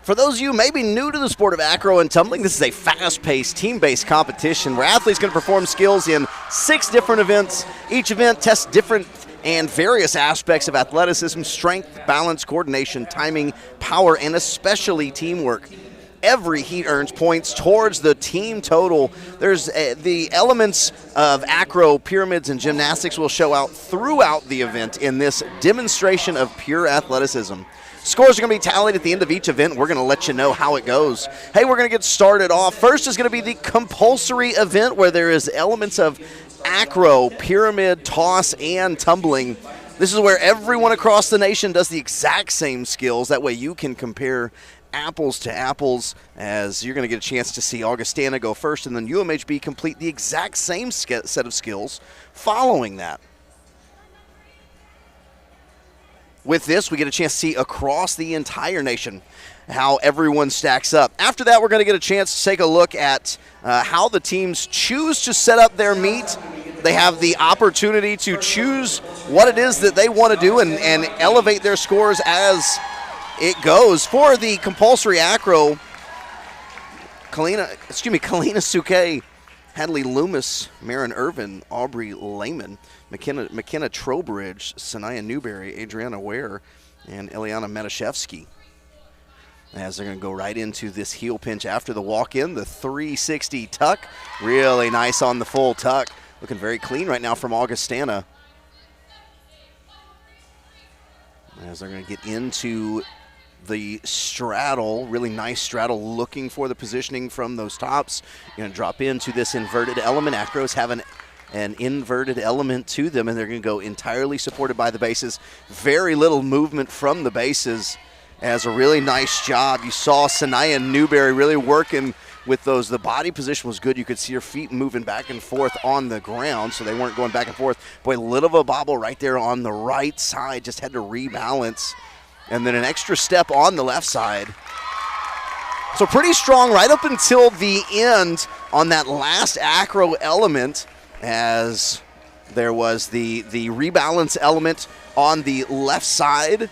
For those of you maybe new to the sport of acro and tumbling, this is a fast-paced, team-based competition where athletes can perform skills in 6 different events. Each event tests different and various aspects of athleticism, strength, balance, coordination, timing, power, and especially teamwork. Every heat earns points towards the team total. There's the elements of acro, pyramids, and gymnastics will show out throughout the event in this demonstration of pure athleticism. Scores are going to be tallied at the end of each event. We're going to let you know how it goes. Hey, we're going to get started off. First is going to be the compulsory event where there is elements of acro, pyramid, toss, and tumbling. This is where everyone across the nation does the exact same skills. That way you can compare apples to apples, as you're going to get a chance to see Augustana go first and then UMHB complete the exact same set of skills following that. With this, we get a chance to see across the entire nation how everyone stacks up. After that, we're going to get a chance to take a look at how the teams choose to set up their meet. They have the opportunity to choose what it is that they want to do and elevate their scores as it goes. For the compulsory acro, Kalina Suke, Hadley Loomis, Marin Irvin, Aubrey Lehman, McKenna Trowbridge, Sanaya Newberry, Adriana Ware, and Eliana Metashevsky. As they're going to go right into this heel pinch after the walk-in, the 360 tuck. Really nice on the full tuck. Looking very clean right now from Augustana. As they're going to get into the straddle, really nice straddle, looking for the positioning from those tops. You're going to drop into this inverted element. Acros have an inverted element to them, and they're going to go entirely supported by the bases. Very little movement from the bases, as a really nice job. You saw Sanaya Newberry really working with those. The body position was good. You could see her feet moving back and forth on the ground, so they weren't going back and forth. Boy, little of a bobble right there on the right side. Just had to rebalance. And then an extra step on the left side. So pretty strong right up until the end on that last acro element, as there was the rebalance element on the left side,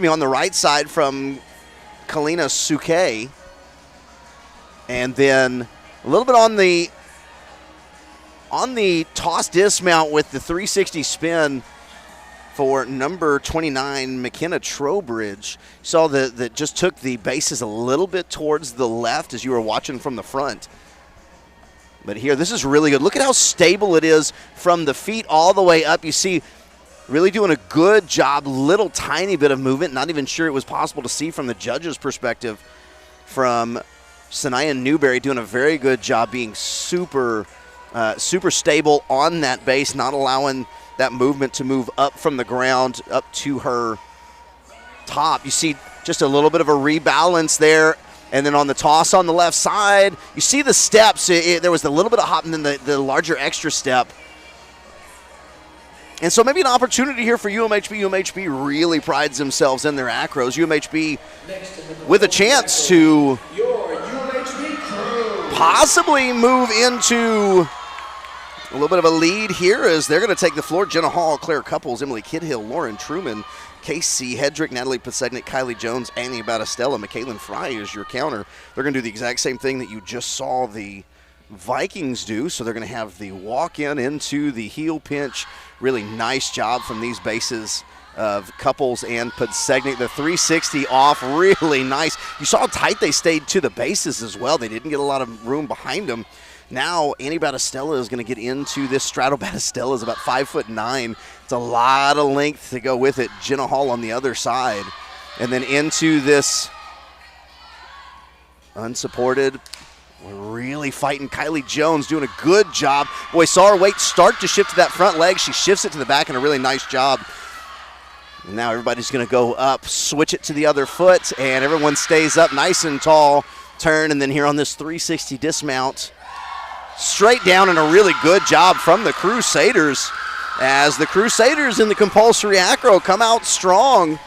on the right side from Kalina Suke. And then a little bit on the toss dismount with the 360 spin for number 29, McKenna Trowbridge. Saw that just took the bases a little bit towards the left as you were watching from the front. But here, this is really good. Look at how stable it is from the feet all the way up. You see, really doing a good job, little tiny bit of movement. Not even sure it was possible to see from the judge's perspective. From Sanaya Newberry doing a very good job being super stable on that base, not allowing that movement to move up from the ground up to her top. You see just a little bit of a rebalance there. And then on the toss on the left side, you see the steps. There was a little bit of hop and then the larger extra step. And so maybe an opportunity here for UMHB. UMHB really prides themselves in their acros. UMHB with a chance to possibly move into a little bit of a lead here, as they're going to take the floor. Jenna Hall, Claire Couples, Emily Kidhill, Lauren Truman, Casey Hedrick, Natalie Pasegnik, Kylie Jones, Annie Battistella, McKaylin Fry is your counter. They're going to do the exact same thing that you just saw the Vikings do. So they're going to have the walk-in into the heel pinch. Really nice job from these bases of Couples and Pasegnik. The 360 off, really nice. You saw how tight they stayed to the bases as well. They didn't get a lot of room behind them. Now, Annie Battistella is going to get into this straddle. Battistella is about 5'9". It's a lot of length to go with it. Jenna Hall on the other side. And then into this unsupported. We're really fighting. Kylie Jones doing a good job. Boy, saw her weight start to shift to that front leg. She shifts it to the back, and a really nice job. And now everybody's going to go up, switch it to the other foot, and everyone stays up nice and tall. Turn, and then here on this 360 dismount, straight down, and a really good job from the Crusaders, as the Crusaders in the compulsory acro come out strong.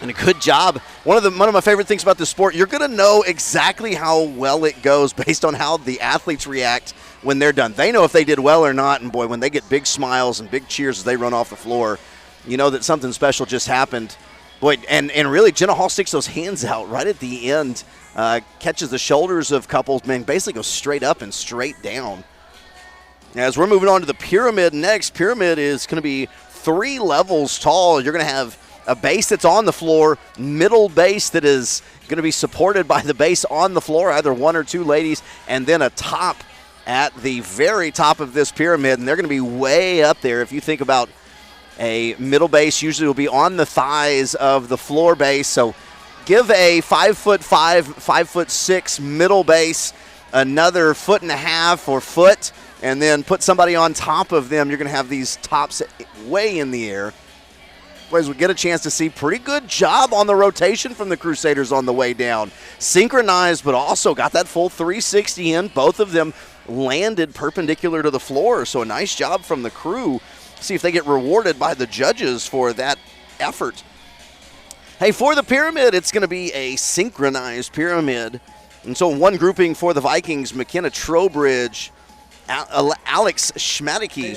And a good job. One of my favorite things about this sport, you're going to know exactly how well it goes based on how the athletes react when they're done. They know if they did well or not, and boy, when they get big smiles and big cheers as they run off the floor, you know that something special just happened. Boy, and really Jenna Hall sticks those hands out right at the end, catches the shoulders of couples, man, basically goes straight up and straight down. As we're moving on to the pyramid next, pyramid is going to be 3 levels tall. You're going to have a base that's on the floor, middle base that is going to be supported by the base on the floor, either 1 or 2 ladies, and then a top at the very top of this pyramid, and they're going to be way up there. If you think about a middle base, usually will be on the thighs of the floor base, so give a 5'5", 5'6" middle base another 1.5 feet or foot, and then put somebody on top of them. You're going to have these tops way in the air. Boys, we get a chance to see pretty good job on the rotation from the Crusaders on the way down. Synchronized, but also got that full 360 in. Both of them landed perpendicular to the floor, so a nice job from the crew. See if they get rewarded by the judges for that effort. Hey, for the pyramid, it's going to be a synchronized pyramid. And so one grouping for the Vikings, McKenna Trowbridge, Alex Schmadicke,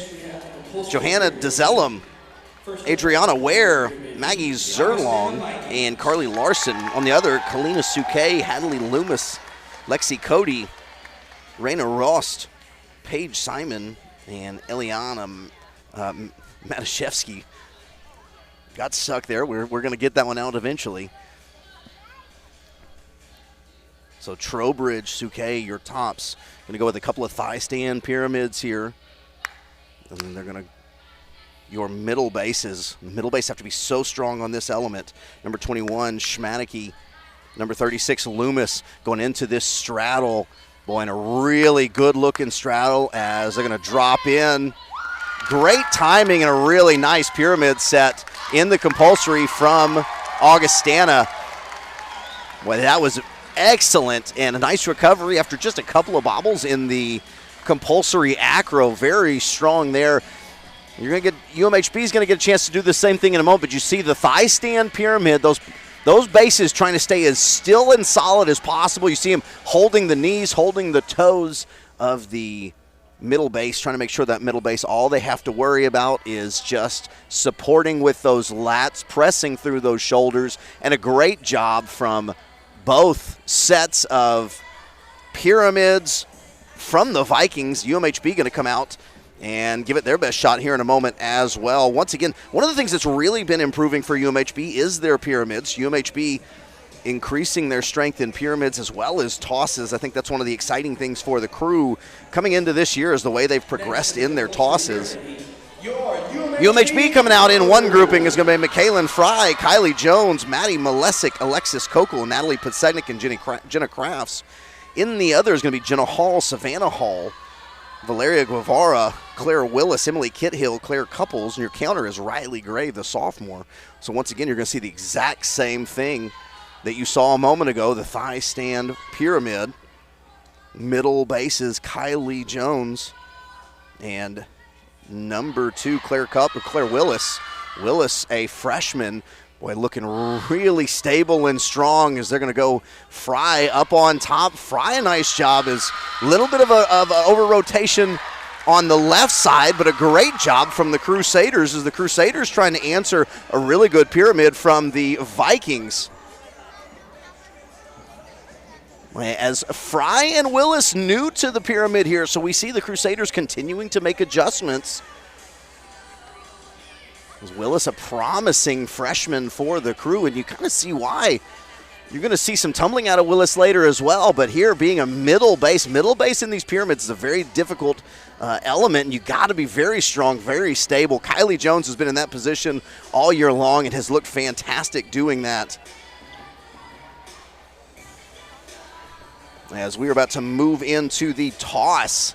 Johanna DeZellum, Adriana Ware, Maggie Zerlong, and Carly Larson. On the other, Kalina Suke, Hadley Loomis, Lexi Cody, Raina Rost, Paige Simon, and Eliana Matashevsky. Got stuck there. We're going to get that one out eventually. So Trowbridge, Suke, your tops. Going to go with a couple of thigh stand pyramids here. And then they're going to, your middle bases. Middle base have to be so strong on this element. Number 21, Schmadicke. Number 36, Loomis, going into this straddle. Boy, and a really good-looking straddle as they're going to drop in. Great timing and a really nice pyramid set in the compulsory from Augustana. Boy, that was excellent, and a nice recovery after just a couple of bobbles in the compulsory acro. Very strong there. You're going to get, UMHB is going to get a chance to do the same thing in a moment, but you see the thigh stand pyramid, those bases trying to stay as still and solid as possible. You see them holding the knees, holding the toes of the middle base, trying to make sure that middle base, all they have to worry about is just supporting with those lats, pressing through those shoulders, and a great job from both sets of pyramids from the Vikings. UMHB going to come out and give it their best shot here in a moment as well. Once again, one of the things that's really been improving for UMHB is their pyramids. UMHB increasing their strength in pyramids as well as tosses. I think that's one of the exciting things for the crew coming into this year is the way they've progressed in their tosses. UMHB coming out in one grouping is going to be McKaylin Fry, Kylie Jones, Maddie Malesic, Alexis Kokel, Natalie Podsegnik, and Jenna Crafts. In the other is going to be Jenna Hall, Savannah Hall, Valeria Guevara, Claire Willis, Emily Kithill, Claire Couples, and your counter is Riley Gray, the sophomore. So once again, you're going to see the exact same thing that you saw a moment ago, the thigh stand pyramid. Middle bases, Kylie Jones, and number 2, Claire Willis. Willis, a freshman, boy, looking really stable and strong as they're going to go Fry up on top. Fry, a nice job, is a little bit of a over-rotation on the left side, but a great job from the Crusaders as the Crusaders trying to answer a really good pyramid from the Vikings. As Fry and Willis new to the pyramid here, so we see the Crusaders continuing to make adjustments. As Willis, a promising freshman for the crew, and you kind of see why. You're going to see some tumbling out of Willis later as well, but here being a middle base in these pyramids is a very difficult element, and you got to be very strong, very stable. Kylie Jones has been in that position all year long and has looked fantastic doing that. As we are about to move into the toss.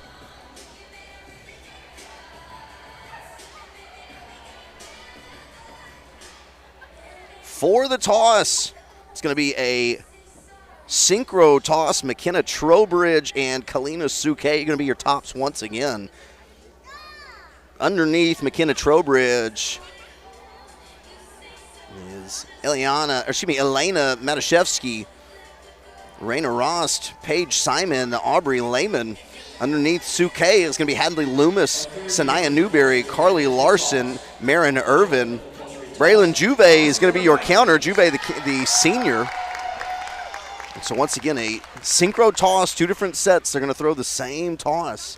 For the toss, it's going to be a synchro toss. McKenna Trowbridge and Kalina Suke are going to be your tops once again. Underneath McKenna Trowbridge is Elena Matashevsky, Raina Rost, Paige Simon, Aubrey Lehman. Underneath Suke is going to be Hadley Loomis, Sanaya Newberry, Carly Larson, Marin Irvin, Braylon Juve is going to be your counter. Juve, the senior. And so once again, a synchro toss, 2 different sets. They're going to throw the same toss.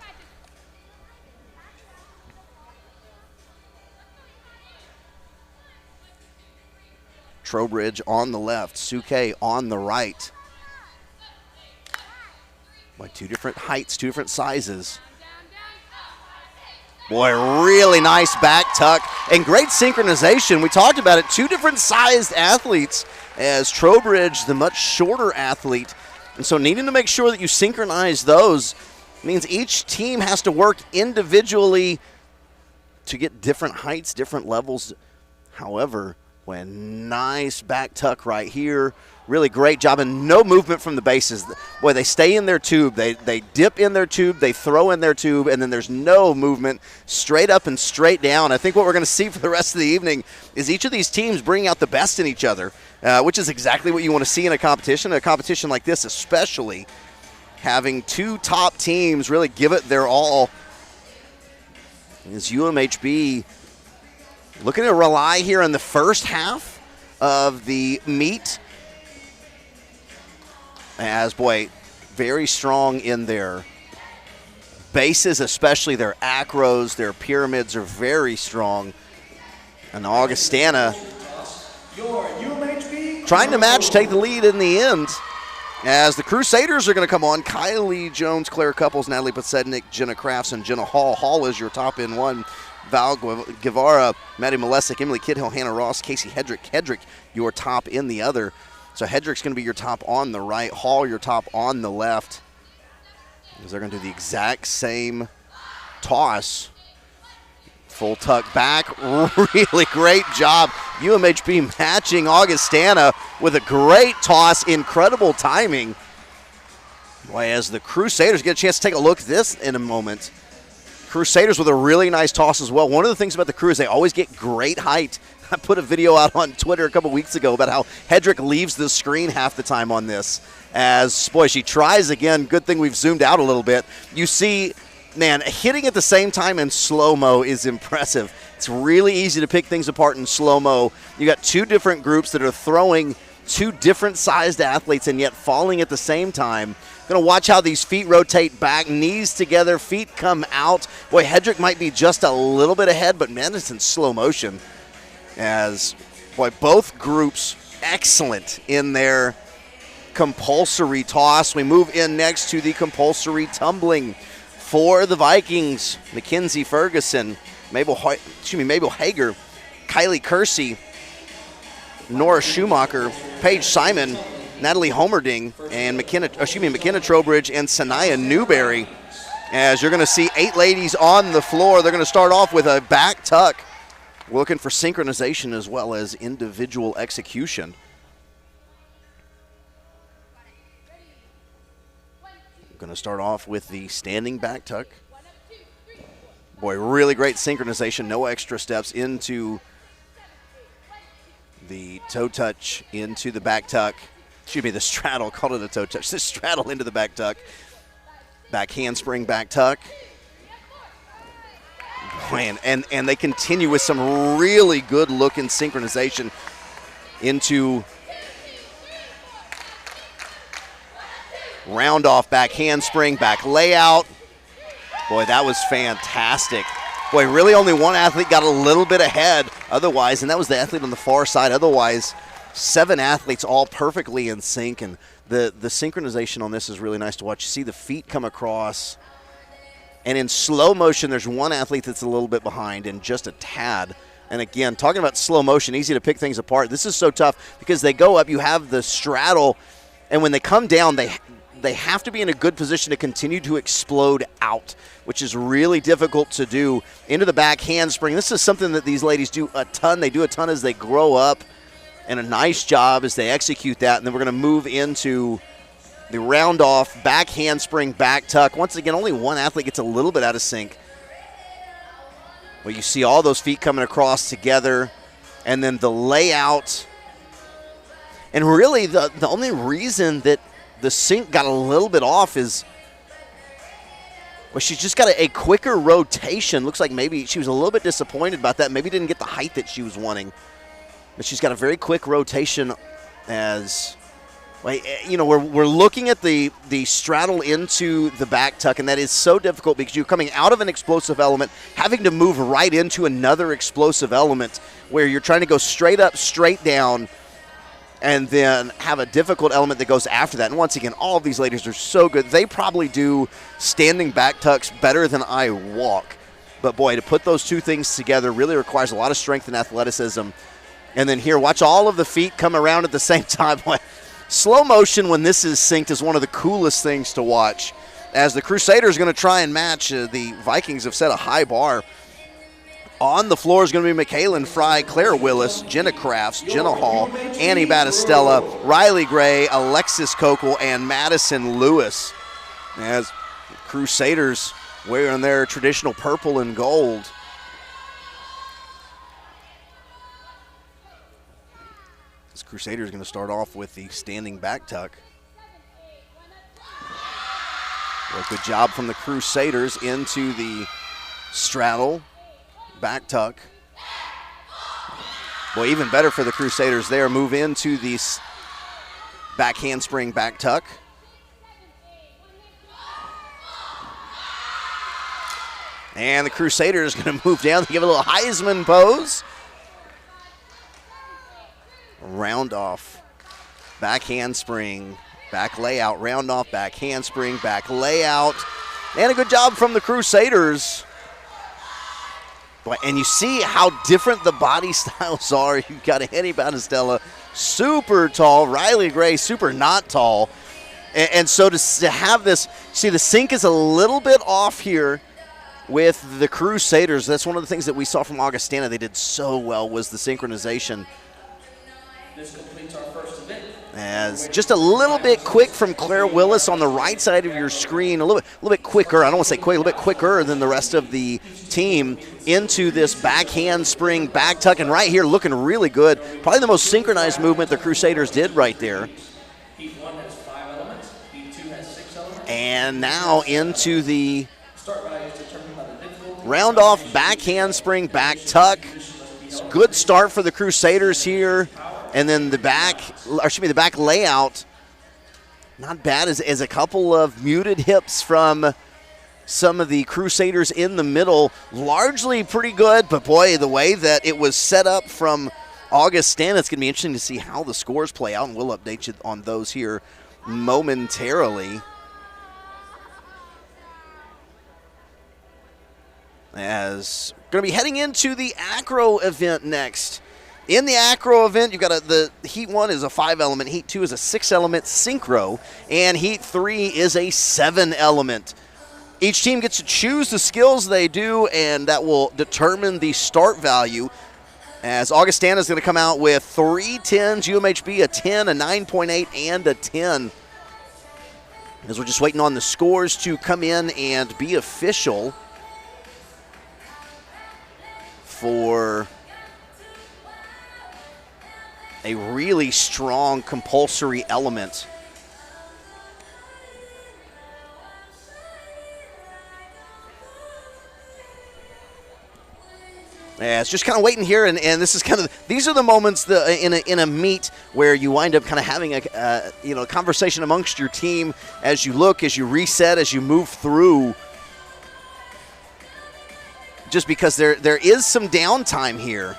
Trowbridge on the left, Suke on the right. Boy, 2 different heights, 2 different sizes. Boy, really nice back tuck and great synchronization. We talked about it, 2 different sized athletes, as Trowbridge, the much shorter athlete. And so needing to make sure that you synchronize those means each team has to work individually to get different heights, different levels. However, boy, nice back tuck right here. Really great job, and no movement from the bases. Boy, they stay in their tube. They dip in their tube, they throw in their tube, and then there's no movement, straight up and straight down. I think what we're going to see for the rest of the evening is each of these teams bringing out the best in each other, which is exactly what you want to see in a competition like this, especially having 2 top teams really give it their all. As UMHB looking to rely here in the first half of the meet, as, boy, very strong in their bases, especially their acros, their pyramids are very strong. And Augustana trying to match, take the lead in the end, as the Crusaders are going to come on. Kylie Jones, Claire Couples, Natalie Pasednik, Jenna Crafts, and Jenna Hall. Hall is your top in 1. Val Guevara, Maddie Malesic, Emily Kidhill, Hannah Ross, Casey Hedrick. Hedrick, your top in the other. So Hedrick's going to be your top on the right. Hall, your top on the left. Because they're going to do the exact same toss. Full tuck back. Really great job. UMHB matching Augustana with a great toss. Incredible timing. Boy, as the Crusaders get a chance to take a look at this in a moment. Crusaders with a really nice toss as well. One of the things about the Crew is they always get great height. I put a video out on Twitter a couple weeks ago about how Hedrick leaves the screen half the time on this. As, boy, she tries again. Good thing we've zoomed out a little bit. You see, man, hitting at the same time in slow-mo is impressive. It's really easy to pick things apart in slow-mo. You got 2 different groups that are throwing 2 different sized athletes and yet falling at the same time. Going to watch how these feet rotate back, knees together, feet come out. Boy, Hedrick might be just a little bit ahead, but man, it's in slow motion. As, boy, both groups excellent in their compulsory toss. We move in next to the compulsory tumbling for the Vikings. Mackenzie Ferguson, Mabel Hager, Kylie Kersey, Nora Schumacher, Paige Simon, Natalie Homerding, and McKenna Trowbridge and Sanaya Newberry. As you're going to see 8 ladies on the floor. They're going to start off with a back tuck, looking for synchronization as well as individual execution. Going to start off with the standing back tuck. Boy, really great synchronization, no extra steps into the toe touch, into the back tuck. Excuse me, the straddle, called it a toe touch. The straddle into the back tuck. Back handspring, back tuck. Man, and they continue with some really good looking synchronization into round off, back handspring, back layout. Boy, that was fantastic. Boy, really only one athlete got a little bit ahead otherwise, and that was the athlete on the far side. Otherwise, 7 athletes all perfectly in sync, and the synchronization on this is really nice to watch. You see the feet come across, and in slow motion, there's one athlete that's a little bit behind and just a tad. And again, talking about slow motion, easy to pick things apart. This is so tough because they go up, you have the straddle, and when they come down, they have to be in a good position to continue to explode out, which is really difficult to do. Into the back handspring. This is something that these ladies do a ton. They do a ton as they grow up, and a nice job as they execute that. And then we're going to move into the round off, back handspring, back tuck. Once again, only one athlete gets a little bit out of sync. Well, you see all those feet coming across together, and then the layout. And really, the only reason that the sync got a little bit off is, well, she's just got a quicker rotation. Looks like maybe she was a little bit disappointed about that. Maybe didn't get the height that she was wanting. But she's got a very quick rotation as, you know, we're looking at the straddle into the back tuck, and that is so difficult because you're coming out of an explosive element, having to move right into another explosive element where you're trying to go straight up, straight down, and then have a difficult element that goes after that. And once again, all of these ladies are so good. They probably do standing back tucks better than I walk. But boy, to put those two things together really requires a lot of strength and athleticism. And then here, watch all of the feet come around at the same time. Slow motion when this is synced is one of the coolest things to watch. As the Crusaders are going to try and match, the Vikings have set a high bar. On the floor is going to be McKaylin Fry, Claire Willis, Jenna Crafts, Jenna Hall, Annie Battistella, Riley Gray, Alexis Kokel, and Madison Lewis. As Crusaders wearing their traditional purple and gold. This Crusader is going to start off with the standing back tuck. Well, good job from the Crusaders into the straddle, back tuck. Boy, even better for the Crusaders there. Move into the back handspring, back tuck. And the Crusaders are going to move down to give a little Heisman pose. Round off, back handspring, back layout, round off, back handspring, back layout. And a good job from the Crusaders. Boy, and you see how different the body styles are. You've got Annie Battistella, super tall, Riley Gray, super not tall. And so to have this, see the sync is a little bit off here with the Crusaders. That's one of the things that we saw from Augustana. They did so well was the synchronization. This completes our first event. As just a little bit quick from Claire Willis on the right side of your screen, a little bit quicker. I don't want to say quick, a little bit quicker than the rest of the team into this back handspring, back tuck, and right here looking really good. Probably the most synchronized movement the Crusaders did right there. Heat 1 has 5 elements. Heat 2 has 6 elements. And now into the Start value is determined by the difficulty. round off, back handspring, back tuck. Good start for the Crusaders here. And then the back layout, not bad, as a couple of muted hips from some of the Crusaders in the middle. Largely pretty good, but boy, the way that it was set up from Augustana, it's going to be interesting to see how the scores play out, and we'll update you on those here momentarily. As going to be heading into the acro event next. In the acro event, you've got the Heat 1 is a 5-element, Heat 2 is a 6-element synchro, and Heat 3 is a 7-element. Each team gets to choose the skills they do, and that will determine the start value. As Augustana is going to come out with 3 10s, UMHB a 10, a 9.8, and a 10. As we're just waiting on the scores to come in and be official for a really strong compulsory element. Yeah, it's just kind of waiting here, and this is kind of, these are the moments in a meet where you wind up kind of having a conversation amongst your team as you look, as you reset, as you move through. Just because there is some downtime here.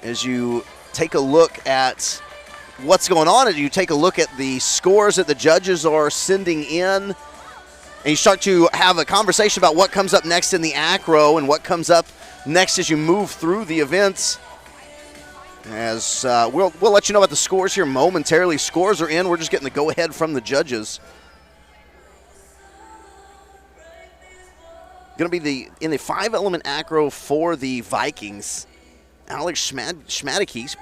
As you take a look at what's going on, and you take a look at the scores that the judges are sending in, and you start to have a conversation about what comes up next in the acro and what comes up next as you move through the events. As we'll let you know about the scores here momentarily. Scores are in. We're just getting the go-ahead from the judges. Going to be in the 5-element acro for the Vikings. Alex Schmadeke,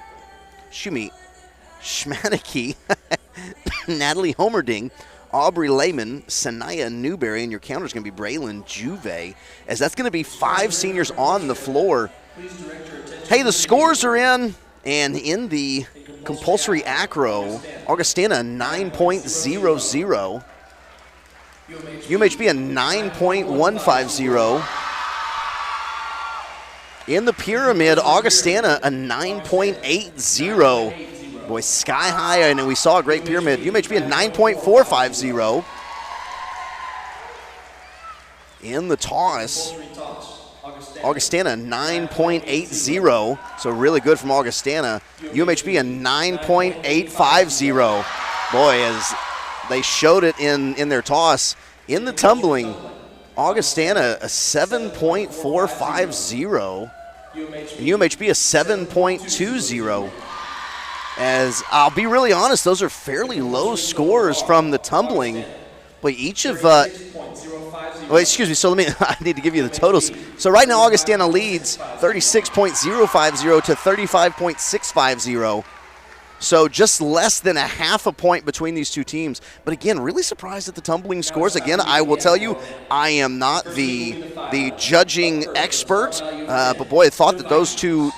Natalie Homerding, Aubrey Lehman, Sanaya Newberry, and your counter is going to be Braylon Juve, as that's going to be 5 seniors on the floor. Hey, the scores are in, and in the compulsory acro, Augustana 9.00, UMHB a 9.150. In the pyramid, Augustana a 9.80. Boy, sky high, and we saw a great pyramid. UMHB a 9.450. In the toss, Augustana 9.80, so really good from Augustana. UMHB a 9.850. Boy, as they showed it in their toss. In the tumbling, Augustana a 7.450, and UMHB a 7.20. As I'll be really honest, those are fairly low scores from the tumbling. But each of, well, excuse me, so I need to give you the totals. So right now, Augustana leads 36.050 to 35.650. So just less than a half a point between these two teams. But again, really surprised at the tumbling scores. Again, I will tell you, I am not the judging expert. But boy, I thought that those two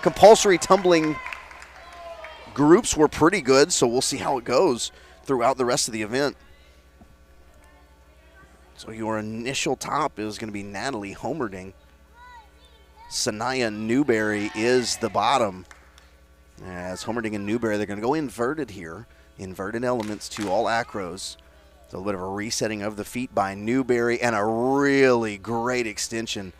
compulsory tumbling groups were pretty good. So we'll see how it goes throughout the rest of the event. So your initial top is going to be Natalie Homerding. Sanaya Newberry is the bottom. As Homerding and Newberry, they're going to go inverted here. Inverted elements to all acros. So a little bit of a resetting of the feet by Newberry and a really great extension.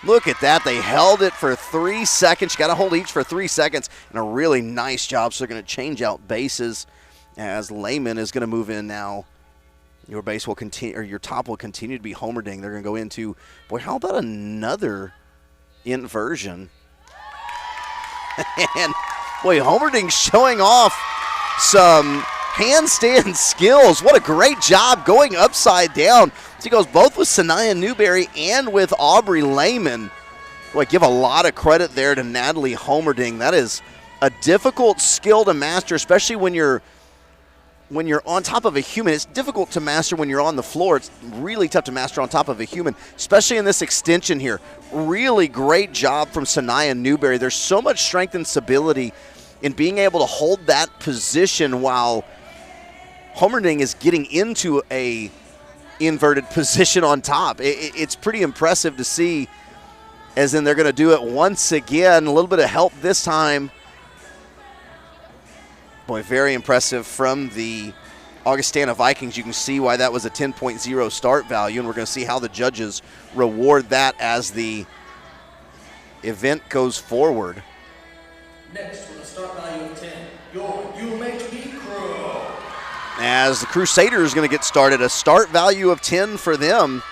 Look at that. They held it for 3 seconds. You got to hold each for 3 seconds. And a really nice job. So they're going to change out bases as Lehman is going to move in now. Your base will continue, or your top will continue to be Homerding. They're going to go into, boy, how about another inversion? And boy, Homerding showing off some handstand skills. What a great job going upside down. So he goes both with Sanaya Newberry and with Aubrey Lehman. Boy, give a lot of credit there to Natalie Homerding. That is a difficult skill to master, especially when you're on top of a human. It's difficult to master when you're on the floor. It's really tough to master on top of a human, especially in this extension here. Really great job from Sanaya Newberry. There's so much strength and stability in being able to hold that position while Homerding is getting into a inverted position on top. It's pretty impressive to see, as in they're going to do it once again. A little bit of help this time. Boy, very impressive from the Augustana Vikings. You can see why that was a 10.0 start value, and we're going to see how the judges reward that as the event goes forward. Next, with a start value of 10, your UMHB crew. As the Crusaders is going to get started, a start value of 10 for them.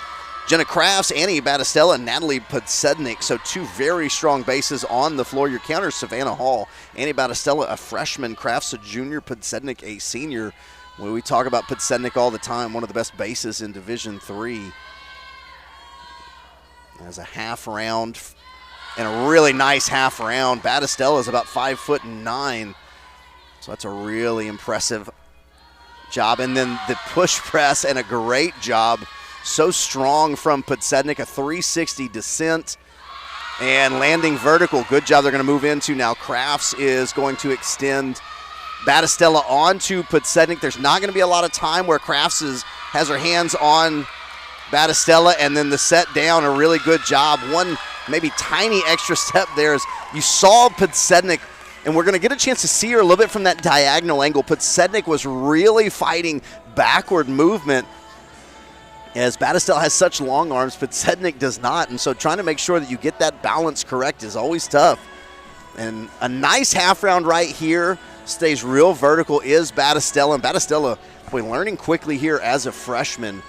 Jenna Crafts, Annie Battistella, and Natalie Podsednik. So two very strong bases on the floor. Your counter, Savannah Hall. Annie Battistella, a freshman. Crafts, a junior. Podsednik, a senior. When we talk about Podsednik all the time, one of the best bases in Division III. As a half round, and a really nice half round. Battistella is about 5'9". So that's a really impressive job. And then the push press, and a great job. So strong from Podsednik, a 360 descent and landing vertical. Good job. They're going to move into now. Crafts is going to extend Battistella onto Podsednik. There's not going to be a lot of time where Crafts has her hands on Battistella, and then the set down, a really good job. One maybe tiny extra step there as you saw Podsednik, and we're going to get a chance to see her a little bit from that diagonal angle. Podsednik was really fighting backward movement, as Battistella has such long arms, Podsednik does not, and so trying to make sure that you get that balance correct is always tough. And a nice half round right here, stays real vertical, is Battistella. And Battistella, boy, learning quickly here as a freshman.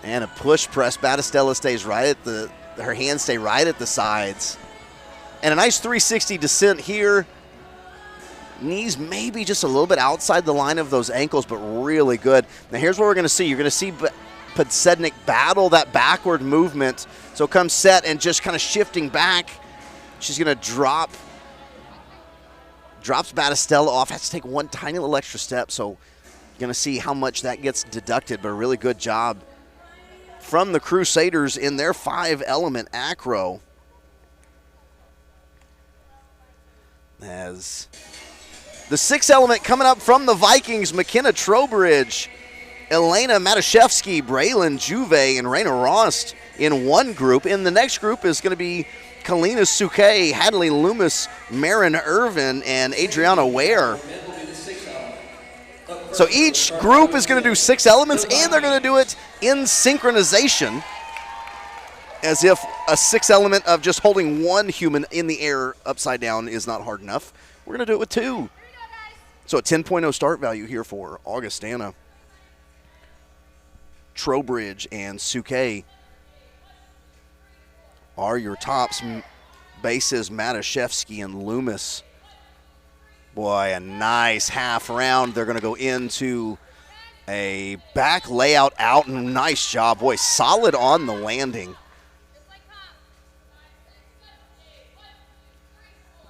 And a push press, Battistella stays right at her hands stay right at the sides. And a nice 360 descent here. Knees maybe just a little bit outside the line of those ankles, but really good. Now here's what we're going to see. You're going to see Podsednik battle that backward movement. So come set and just kind of shifting back. She's going to drops Battistella off. Has to take one tiny little extra step. So you're going to see how much that gets deducted, but a really good job from the Crusaders in their 5-element acro. As the 6 element coming up from the Vikings, McKenna Trowbridge. Elena Matuszewski, Braylon Juve, and Raina Rost in one group. In the next group is going to be Kalina Suke, Hadley Loomis, Marin Irvin, and Adriana Ware. So each group is going to do 6 elements, and they're going to do it in synchronization, as if a 6 element of just holding one human in the air upside down is not hard enough. We're going to do it with 2. So a 10.0 start value here for Augustana. Trowbridge and Suke are your tops. Bases Matuszewski and Loomis. Boy, a nice half round. They're going to go into a back layout out, and nice job. Boy, solid on the landing.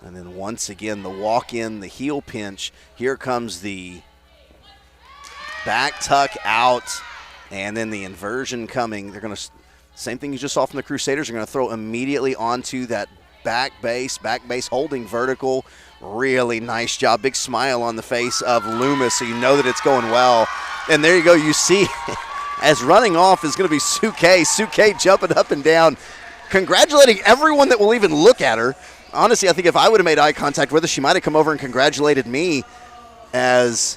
And then once again, the walk-in, the heel pinch. Here comes the back tuck out, and then the inversion coming. They're going to, same thing you just saw from the Crusaders, they're going to throw immediately onto that back base holding vertical. Really nice job. Big smile on the face of Loomis, so you know that it's going well. And there you go. You see, as running off is going to be Suke. Suke jumping up and down, congratulating everyone that will even look at her. Honestly, I think if I would have made eye contact with her, she might have come over and congratulated me, as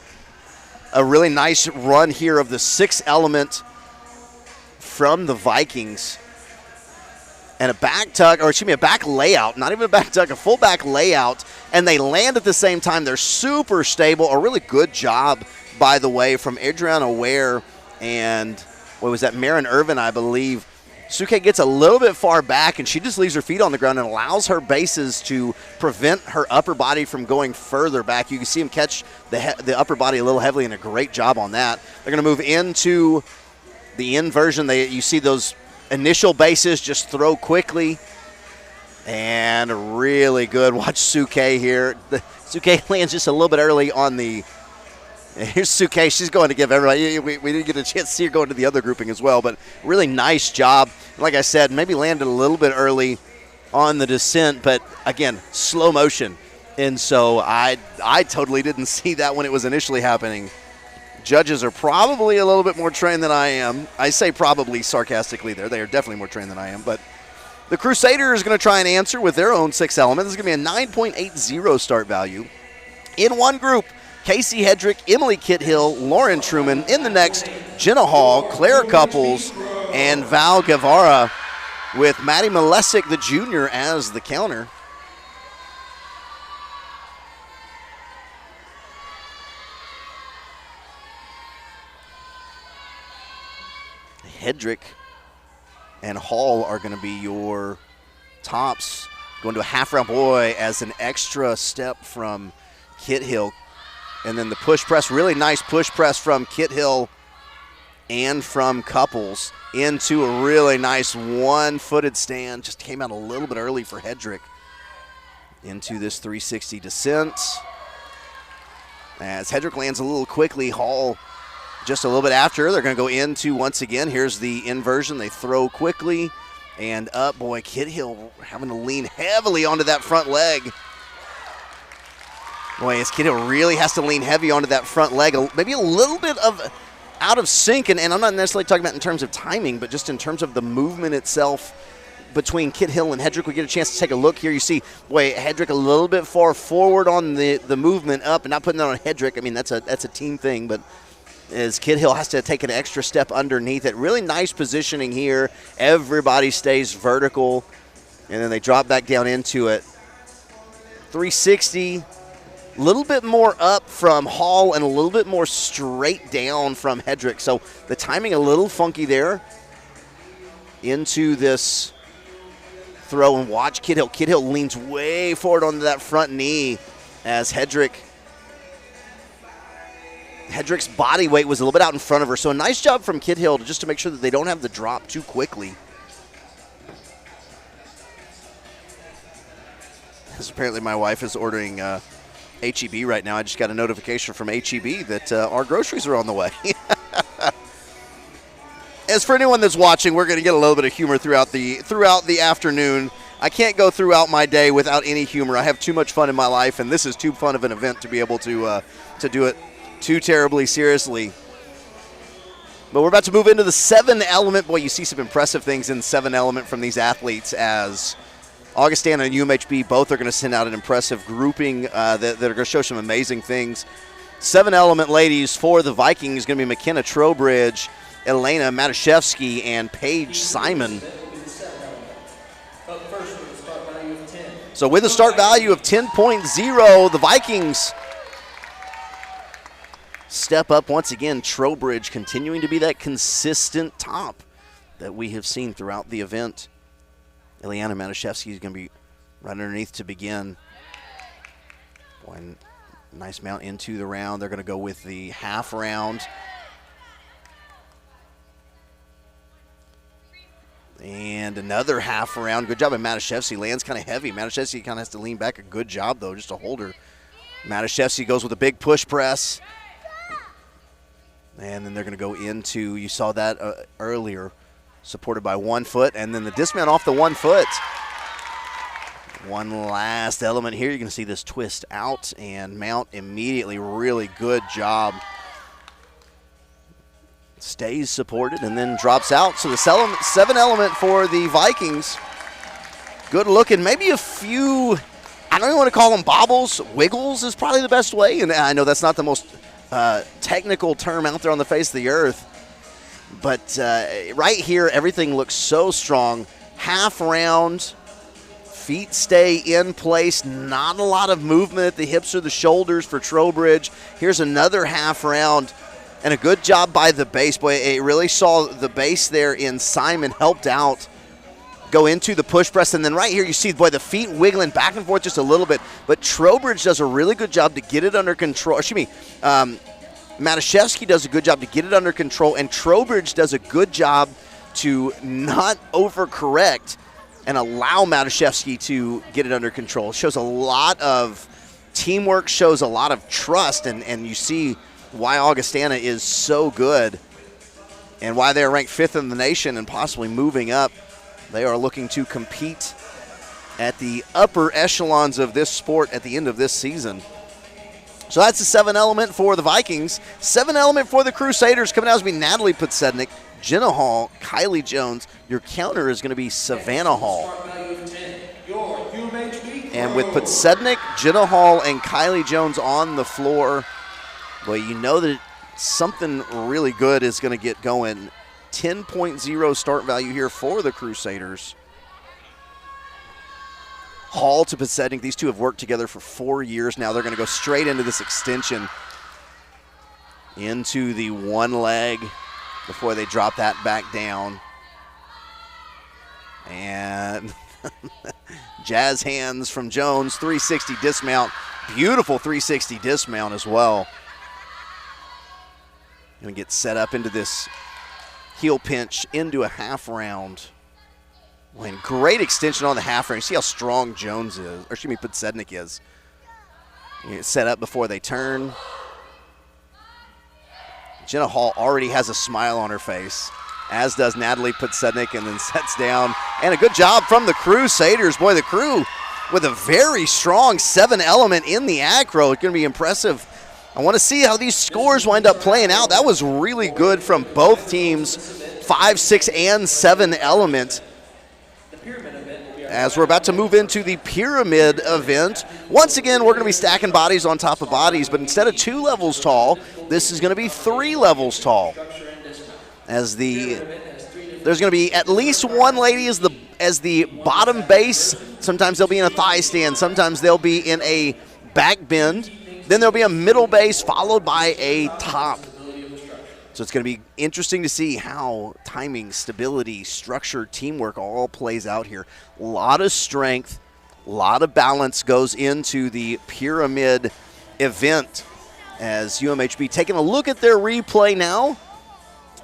a really nice run here of the 6 element from the Vikings. And a back tuck, or excuse me, a back layout, not even a back tuck, a full back layout, and they land at the same time. They're super stable. A really good job, by the way, from Adriana Ware and, what was that, Marin Irvin, I believe. Suke gets a little bit far back, and she just leaves her feet on the ground and allows her bases to prevent her upper body from going further back. You can see him catch the upper body a little heavily, and a great job on that. They're going to move into the inversion. You see those initial bases just throw quickly, and really good. Watch Suke here. Suke lands just a little bit early on the. Here's Suke. She's going to give everybody. We didn't get a chance to see her go into the other grouping as well, but really nice job. Like I said, maybe landed a little bit early on the descent, but again, slow motion. And so I totally didn't see that when it was initially happening. Judges are probably a little bit more trained than I am. I say probably sarcastically there. They are definitely more trained than I am. But the Crusaders are going to try and answer with their own 6 element. This is going to be a 9.80 start value. In one group, Casey Hedrick, Emily Kithill, Lauren Truman. In the next, Jenna Hall, Claire Couples, and Val Guevara, with Maddie Malesic, the junior, as the counter. Hedrick and Hall are going to be your tops. Going to a half round, boy, as an extra step from Kithill. And then the push press, really nice push press from Kithill and from Couples into a really nice one-footed stand. Just came out a little bit early for Hedrick into this 360 descent. As Hedrick lands a little quickly, Hall just a little bit after. They're going to go into, once again, here's the inversion. They throw quickly and up. Boy, Kithill having to lean heavily onto that front leg. Boy, as Kithill really has to lean heavy onto that front leg. Maybe a little bit of out of sync, and I'm not necessarily talking about in terms of timing, but just in terms of the movement itself between Kithill and Hedrick. We get a chance to take a look here. You see, boy, Hedrick a little bit far forward on the movement up, and not putting that on Hedrick. I mean, that's a team thing, but as Kithill has to take an extra step underneath it. Really nice positioning here. Everybody stays vertical, and then they drop back down into it. 360, a little bit more up from Hall and a little bit more straight down from Hedrick. So the timing a little funky there into this throw. And watch Kithill. Kithill leans way forward onto that front knee as Hedrick's body weight was a little bit out in front of her. So a nice job from Kithill just to make sure that they don't have the drop too quickly. Because apparently my wife is ordering H-E-B right now. I just got a notification from H-E-B that our groceries are on the way. As for anyone that's watching, we're going to get a little bit of humor throughout the afternoon. I can't go throughout my day without any humor. I have too much fun in my life, and this is too fun of an event to be able to do it too terribly seriously. But we're about to move into the 7 element. Boy, you see some impressive things in 7 element from these athletes, as Augustana and UMHB both are going to send out an impressive grouping that are going to show some amazing things. 7 element ladies for the Vikings is going to be McKenna Trowbridge, Elena Matuszewski, and Paige Simon. So with a start value of 10.0, the Vikings step up once again. Trowbridge continuing to be that consistent top that we have seen throughout the event. Eliana Matuszewski is going to be right underneath to begin. Boy, nice mount into the round. They're going to go with the half round. And another half round. Good job by Matuszewski. Lands kind of heavy. Matuszewski kind of has to lean back. A good job, though, just to hold her. Matuszewski goes with a big push press. And then they're going to go into, you saw that earlier, supported by 1 foot. And then the dismount off the 1 foot. One last element here. You're going to see this twist out and mount immediately. Really good job. Stays supported and then drops out. So the 7 element for the Vikings. Good looking. Maybe a few, I don't even want to call them bobbles. Wiggles is probably the best way. And I know that's not the most technical term out there on the face of the earth. But right here, everything looks so strong. Half round. Feet stay in place. Not a lot of movement at the hips or the shoulders for Trowbridge. Here's another half round. And a good job by the base. Boy, it really saw the base there in Simon helped out. Go into the push press. And then right here you see, boy, the feet wiggling back and forth just a little bit. But Trowbridge does a really good job to get it under control. Excuse me. Matuszewski does a good job to get it under control. And Trowbridge does a good job to not overcorrect and allow Matuszewski to get it under control. Shows a lot of teamwork, shows a lot of trust, and you see why Augustana is so good and why they're ranked 5th in the nation and possibly moving up. They are looking to compete at the upper echelons of this sport at the end of this season. So that's the 7 element for the Vikings. 7 element for the Crusaders. Coming out is going to be Natalie Podsednik, Jenna Hall, Kylie Jones. Your counter is going to be Savannah Hall. And with Podsednik, Jenna Hall, and Kylie Jones on the floor, well, you know that something really good is going to get going. 10.0 start value here for the Crusaders. Hall to Podsednik. These two have worked together for 4 years now. They're going to go straight into this extension, into the one leg before they drop that back down. And jazz hands from Jones. 360 dismount. Beautiful 360 dismount as well. Going to get set up into this heel pinch into a half round. And great extension on the half round. See how strong Jones is, or excuse me, Podsednik is. You get set up before they turn. Jenna Hall already has a smile on her face, as does Natalie Podsednik, and then sets down. And a good job from the Crusaders. Boy, the crew with a very strong 7 element in the acro. It's going to be impressive. I want to see how these scores wind up playing out. That was really good from both teams, 5, 6, and 7 element. As we're about to move into the pyramid event, once again, we're going to be stacking bodies on top of bodies, but instead of 2 levels tall, this is going to be 3 levels tall. There's going to be at least one lady as the bottom base. Sometimes they'll be in a thigh stand. Sometimes they'll be in a back bend. Then there'll be a middle base followed by a top. So it's going to be interesting to see how timing, stability, structure, teamwork all plays out here. A lot of strength, a lot of balance goes into the pyramid event. As UMHB taking a look at their replay now.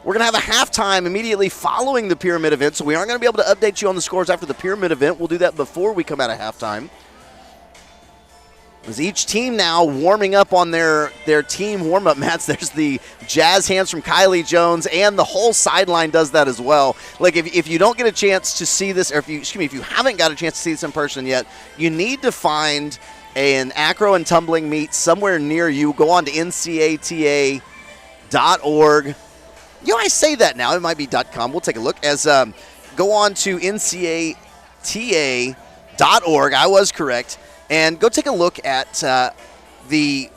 We're going to have a halftime immediately following the pyramid event, so we aren't going to be able to update you on the scores after the pyramid event. We'll do that before we come out of halftime. As each team now warming up on their team warm-up mats. There's the jazz hands from Kylie Jones, and the whole sideline does that as well. Like, if you don't get a chance to see this, or if you haven't got a chance to see this in person yet, you need to find an acro and tumbling meet somewhere near you. Go on to ncata.org. I say that now. It might be .com. We'll take a look. As go on to NCATA.org. I was correct. And go take a look at the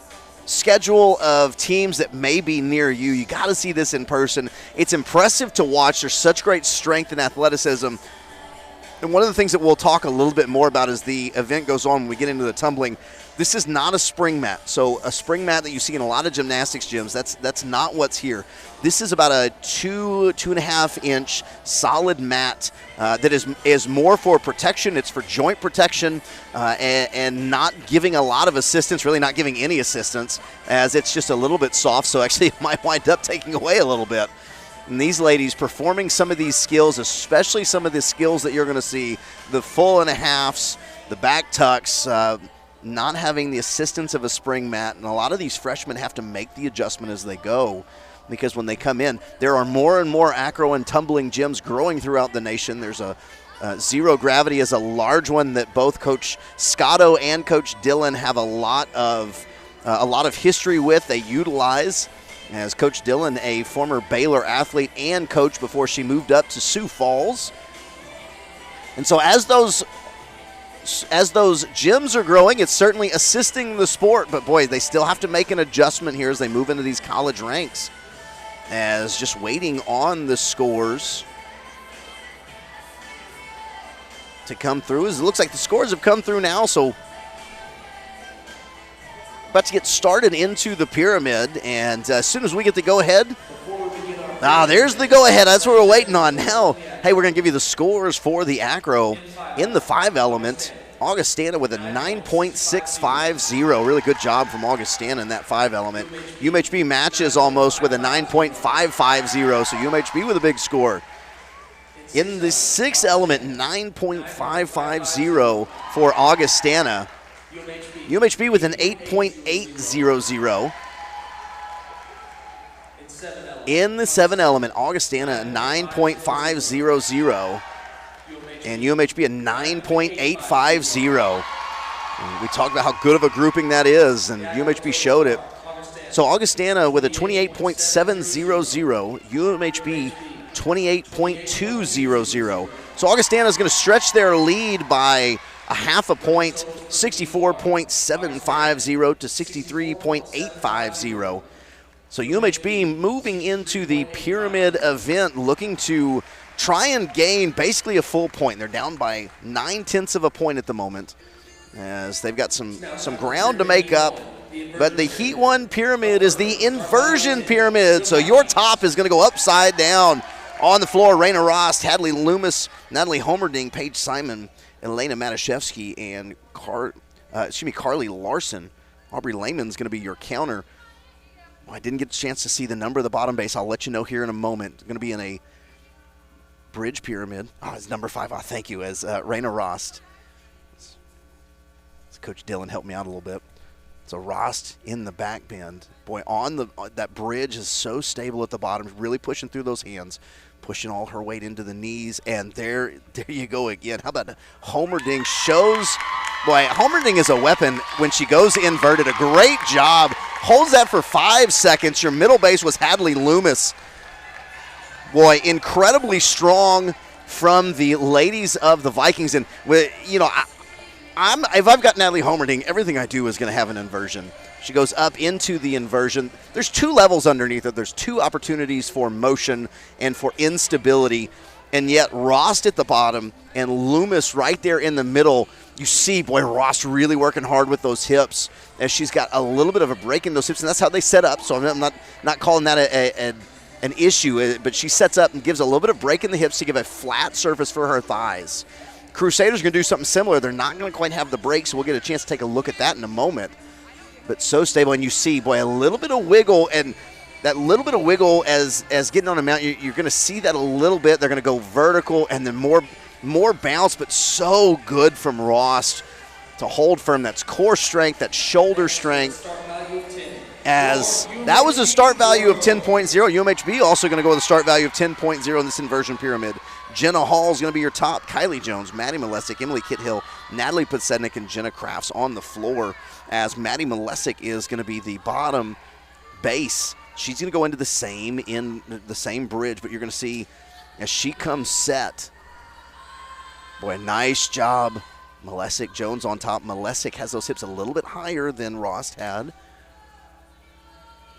schedule of teams that may be near you. You got to see this in person. It's impressive to watch. There's such great strength and athleticism. And one of the things that we'll talk a little bit more about as the event goes on when we get into the tumbling, this is not a spring mat. So a spring mat that you see in a lot of gymnastics gyms, that's not what's here. This is about a 2.5 inch solid mat that is more for protection. It's for joint protection and not giving a lot of assistance, really not giving any assistance, as it's just a little bit soft. So actually it might wind up taking away a little bit. And these ladies performing some of these skills, especially some of the skills that you're going to see, the full and a halves, the back tucks, not having the assistance of a spring mat. And a lot of these freshmen have to make the adjustment as they go, because when they come in, there are more and more acro and tumbling gyms growing throughout the nation. There's a zero gravity is a large one that both Coach Scotto and Coach Dillon have a lot of history with. They utilize. As Coach Dillon, a former Baylor athlete and coach before she moved up to Sioux Falls. And so as those gyms are growing, it's certainly assisting the sport. But, boy, they still have to make an adjustment here as they move into these college ranks. As just waiting on the scores to come through. As it looks like the scores have come through now, so about to get started into the pyramid, and as soon as we get the go-ahead, there's the go-ahead. That's what we're waiting on now. Hey, we're going to give you the scores for the acro in the 5 element. Augustana with a 9.650. Really good job from Augustana in that 5 element. UMHB matches almost with a 9.550, so UMHB with a big score. In the 6 element, 9.550 for Augustana. UMHB with an 8.800. In the 7 element, Augustana a 9.500. And UMHB a 9.850. We talked about how good of a grouping that is, and UMHB showed it. So Augustana with a 28.700, UMHB 28.200. So Augustana is going to stretch their lead by a half a point, 64.750 to 63.850. So UMHB moving into the pyramid event, looking to try and gain basically a full point. They're down by 9/10 of a point at the moment, as they've got some ground to make up. But the Heat 1 pyramid is the inversion pyramid. So your top is going to go upside down on the floor. Raina Rost, Hadley Loomis, Natalie Homerding, Paige Simon, Elena Matuszewski, and Carly Larson. Aubrey Lehman's going to be your counter. Well, I didn't get a chance to see the number of the bottom base. I'll let you know here in a moment. It's going to be in a bridge pyramid. It's number 5. Thank you, as Raina Rost. Coach Dillon helped me out a little bit. So Rost in the back bend. Boy, that bridge is so stable at the bottom, really pushing through those hands, pushing all her weight into the knees, and there you go again. How about Homerding shows? Boy, Homerding is a weapon when she goes inverted. A great job. Holds that for 5 seconds. Your middle base was Hadley Loomis. Boy, incredibly strong from the ladies of the Vikings. And, if I've got Natalie Homerding, everything I do is going to have an inversion. She goes up into the inversion. There's 2 levels underneath it. There's 2 opportunities for motion and for instability. And yet Rost at the bottom and Loomis right there in the middle. You see, boy, Rost really working hard with those hips, as she's got a little bit of a break in those hips, and that's how they set up. So I'm not calling that an issue, but she sets up and gives a little bit of break in the hips to give a flat surface for her thighs. Crusaders are going to do something similar. They're not going to quite have the break, so we'll get a chance to take a look at that in a moment. But so stable, and you see, boy, a little bit of wiggle, and that little bit of wiggle as getting on a mount, you're going to see that a little bit. They're going to go vertical and then more bounce, but so good from Rost to hold firm. That's core strength, that's shoulder strength. As that was a start value of 10.0. UMHB also going to go with a start value of 10.0 in this inversion pyramid. Jenna Hall is going to be your top. Kylie Jones, Maddie Malesic, Emily Kithill, Natalie Podsednik, and Jenna Crafts on the floor, as Maddie Malesic is going to be the bottom base. She's going to go into the same bridge, but you're going to see as she comes set. Boy, nice job. Malesic, Jones on top. Malesic has those hips a little bit higher than Rost had.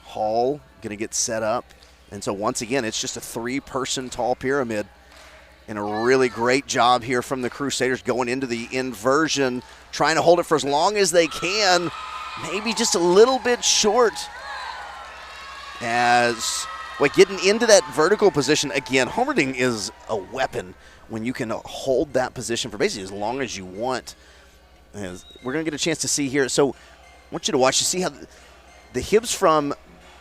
Hall going to get set up. And so once again, it's just a 3-person tall pyramid. And a really great job here from the Crusaders going into the inversion, trying to hold it for as long as they can. Maybe just a little bit short. As, getting into that vertical position, again, homerding is a weapon when you can hold that position for basically as long as you want. As we're going to get a chance to see here. So I want you to watch to see how the hips from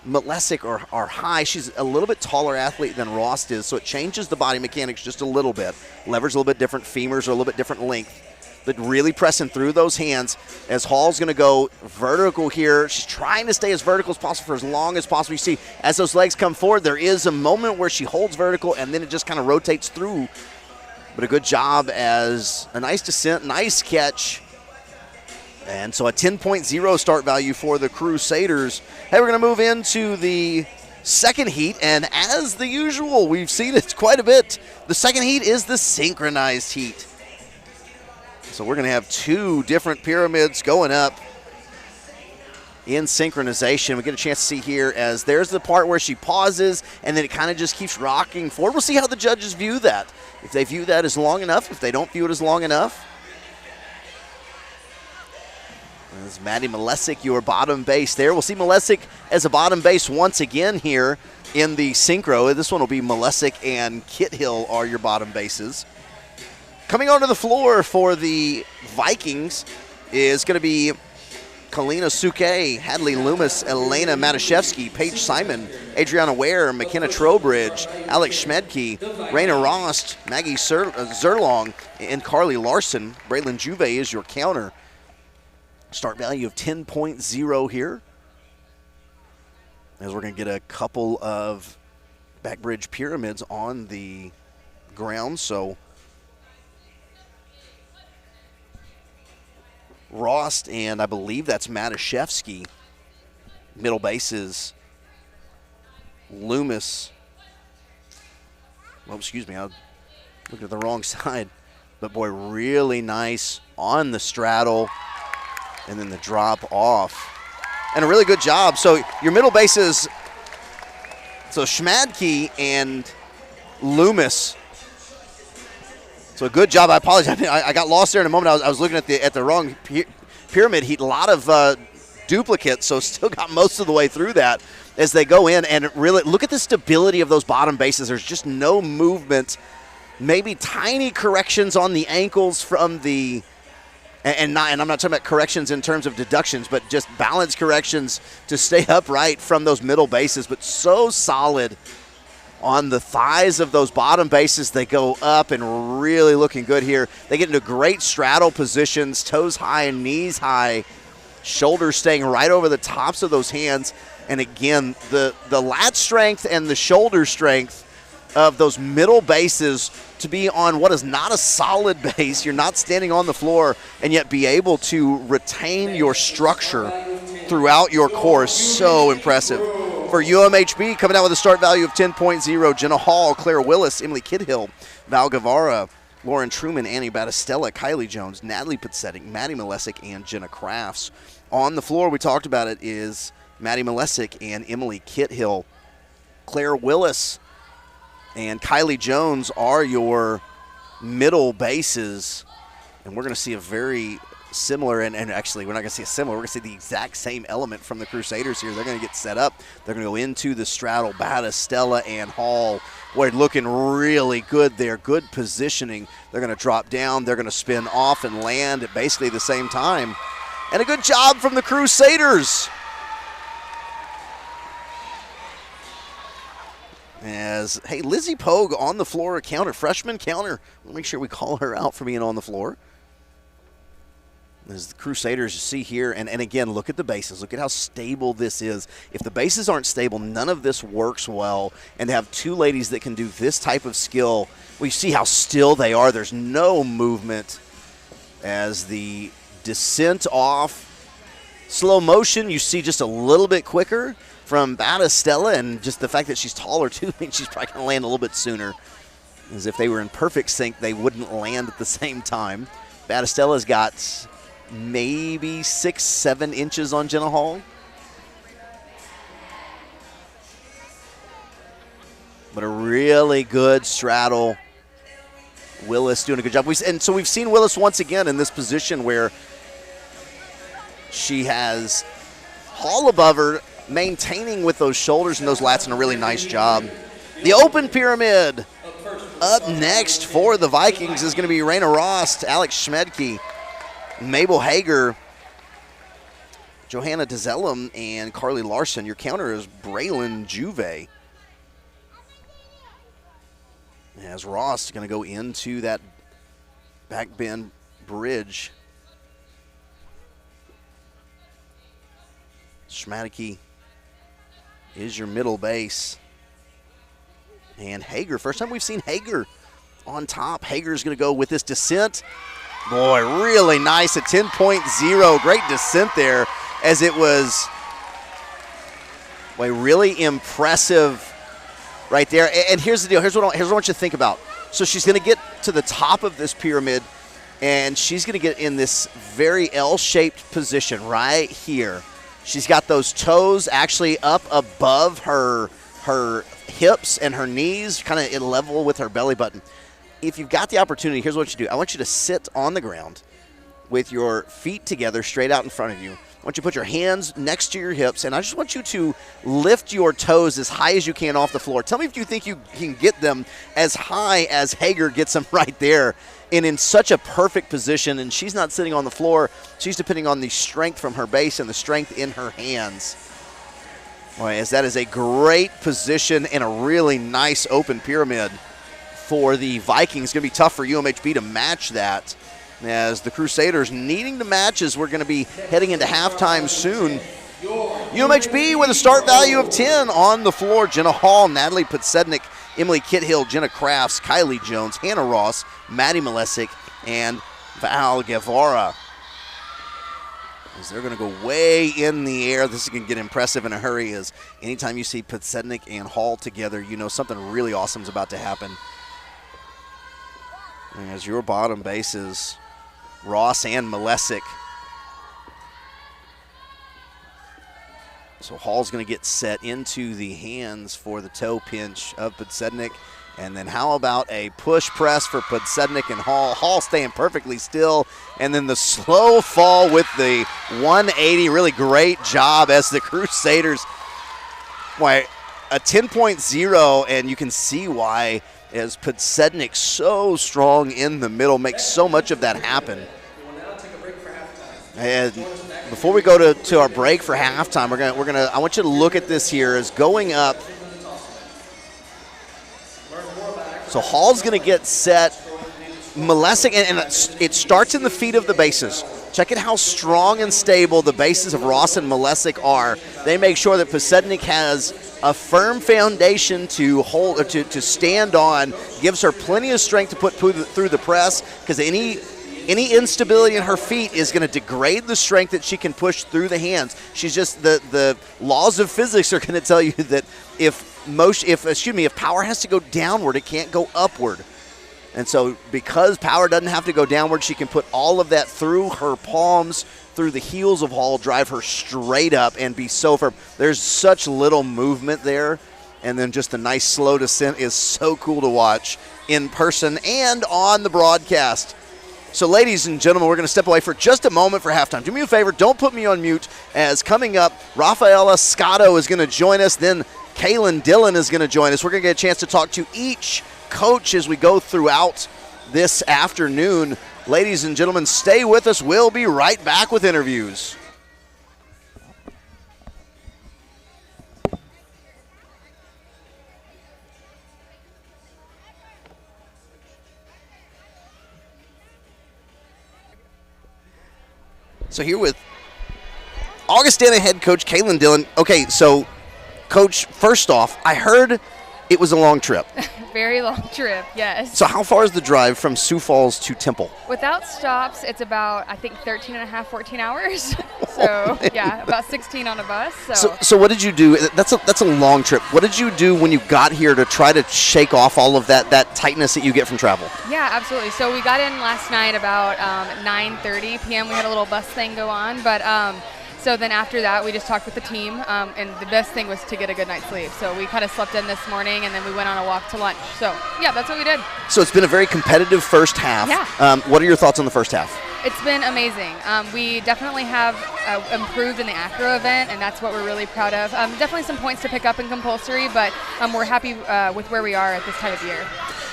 Malesic are high. She's a little bit taller athlete than Rost is, so it changes the body mechanics just a little bit. Lever's a little bit different, femurs are a little bit different length, but really pressing through those hands as Hall's going to go vertical here. She's trying to stay as vertical as possible for as long as possible. You see, as those legs come forward, there is a moment where she holds vertical, and then it just kind of rotates through. But a good job as a nice descent, nice catch. And so a 10.0 start value for the Crusaders. Hey, we're going to move into the second heat, and as the usual, we've seen it quite a bit. The second heat is the synchronized heat. So we're going to have 2 different pyramids going up in synchronization. We get a chance to see here as there's the part where she pauses, and then it kind of just keeps rocking forward. We'll see how the judges view that. If they view that as long enough, if they don't view it as long enough. As Maddie Malesic, your bottom base there. We'll see Malesic as a bottom base once again here in the synchro. This one will be Malesic and Kithill are your bottom bases. Coming onto the floor for the Vikings is going to be Kalina Suke, Hadley Loomis, Elena Matashevsky, Paige Simon, Adriana Ware, McKenna Trowbridge, Alex Schmedke, Raina Rost, Maggie Zerlong, and Carly Larson. Braylon Juve is your counter. Start value of 10.0 here. As we're going to get a couple of backbridge pyramids on the ground. So Rost and I believe that's Matashevsky. Middle bases Loomis. Well, excuse me, I looked at the wrong side. But boy, really nice on the straddle. And then the drop off. And a really good job. So your middle bases, so Schmadke and Loomis. So a good job. I apologize. I got lost there in a moment. I was looking at the wrong pyramid heat. A lot of duplicates, so still got most of the way through that as they go in. And really, look at the stability of those bottom bases. There's just no movement. Maybe tiny corrections on the ankles from the... And I'm not talking about corrections in terms of deductions, but just balance corrections to stay upright from those middle bases. But so solid on the thighs of those bottom bases. They go up and really looking good here. They get into great straddle positions, toes high and knees high, shoulders staying right over the tops of those hands. And again, the lat strength and the shoulder strength of those middle bases to be on what is not a solid base. You're not standing on the floor and yet be able to retain your structure throughout your course. So impressive. For UMHB, coming out with a start value of 10.0, Jenna Hall, Claire Willis, Emily Kidhill, Val Guevara, Lauren Truman, Annie Battistella, Kylie Jones, Natalie Pitsetic, Maddie Malesic, and Jenna Crafts. On the floor, we talked about it, is Maddie Malesic and Emily Kithill. Claire Willis and Kylie Jones are your middle bases. And we're going to see a very similar, and actually we're not going to see a similar, we're going to see the exact same element from the Crusaders here. They're going to get set up. They're going to go into the straddle. Battistella and Hall, boy, looking really good there. Good positioning. They're going to drop down. They're going to spin off and land at basically the same time. And a good job from the Crusaders. As, hey, Lizzie Pogue on the floor, counter, freshman counter. We'll make sure we call her out for being on the floor. As the Crusaders, you see here, and again, look at the bases. Look at how stable this is. If the bases aren't stable, none of this works well. And to have two ladies that can do this type of skill, we see how still they are. There's no movement as the descent off slow motion, you see just a little bit quicker from Battistella, and just the fact that she's taller too means she's probably going to land a little bit sooner. As if they were in perfect sync, they wouldn't land at the same time. Battistella's got maybe 6-7 inches on Jenna Hall. But a really good straddle. Willis doing a good job. And so we've seen Willis once again in this position where she has Hall above her, maintaining with those shoulders and those lats, and a really nice job. The open pyramid. Up next for the Vikings is going to be Raina Rost, Alex Schmedke, Mabel Hager, Johanna DeZellum, and Carly Larson. Your counter is Braylon Juve. As Ross is going to go into that back bend bridge. Schmadeke is your middle base. And Hager, first time we've seen Hager on top. Hager's going to go with this descent. Boy, really nice, a 10.0. Great descent there, as it was, boy, really impressive right there. And here's the deal. Here's what I want you to think about. So she's going to get to the top of this pyramid, and she's going to get in this very L-shaped position right here. She's got those toes actually up above her hips and her knees, kind of in level with her belly button. If you've got the opportunity, here's what you do. I want you to sit on the ground with your feet together straight out in front of you. I want you to put your hands next to your hips, and I just want you to lift your toes as high as you can off the floor. Tell me if you think you can get them as high as Hager gets them right there, and in such a perfect position. And she's not sitting on the floor. She's depending on the strength from her base and the strength in her hands. Boy, as that is a great position and a really nice open pyramid for the Vikings. It's going to be tough for UMHB to match that, as the Crusaders needing to match as we're going to be heading into halftime soon. UMHB with a start value of 10 on the floor. Jenna Hall, Natalie Podsednik, Emily Kithill, Jenna Crafts, Kylie Jones, Hannah Ross, Maddie Malesic, and Val Guevara. As they're going to go way in the air. This is going to get impressive in a hurry, as anytime you see Podsednik and Hall together, you know something really awesome is about to happen. And as your bottom bases, Ross and Malesic. So Hall's going to get set into the hands for the toe pinch of Podsednik. And then how about a push press for Podsednik and Hall? Hall staying perfectly still. And then the slow fall with the 180. Really great job as the Crusaders. Why, a 10.0, and you can see why, as Podsednik so strong in the middle, makes so much of that happen. And before we go to our break for halftime, I want you to look at this here as going up. So Hall's going to get set. Malesic, and it starts in the feet of the bases. Check it how strong and stable the bases of Ross and Malesic are. They make sure that Podsednik has a firm foundation to hold, or to stand on. Gives her plenty of strength to put through the press, because any instability in her feet is going to degrade the strength that she can push through the hands. She's just, the laws of physics are going to tell you that if power has to go downward, it can't go upward. And so because power doesn't have to go downward, she can put all of that through her palms, through the heels of Hall, drive her straight up and be so firm. There's such little movement there. And then just a nice slow descent is so cool to watch in person and on the broadcast. So ladies and gentlemen, we're going to step away for just a moment for halftime. Do me a favor, don't put me on mute, as coming up, Rafaela Scotto is going to join us, then Kaylin Dillon is going to join us. We're going to get a chance to talk to each coach as we go throughout this afternoon. Ladies and gentlemen, stay with us. We'll be right back with interviews. So here with Augustana head coach Kaylin Dillon. Okay, so Coach, first off, I heard it was a long trip. Very long trip, yes. So how far is the drive from Sioux Falls to Temple? Without stops, it's about, I think, 13 and a half, 14 hours. So yeah, about 16 on a bus. So what did you do? That's a long trip. What did you do when you got here to try to shake off all of that tightness that you get from travel? Yeah, absolutely. So we got in last night about 9:30 p.m. We had a little bus thing go on, but so then after that we just talked with the team, and the best thing was to get a good night's sleep. So we kind of slept in this morning, and then we went on a walk to lunch. So yeah, that's what we did. So it's been a very competitive first half. Yeah. What are your thoughts on the first half? It's been amazing. We definitely have improved in the acro event, and that's what we're really proud of. Definitely some points to pick up in compulsory, but we're happy with where we are at this time of year.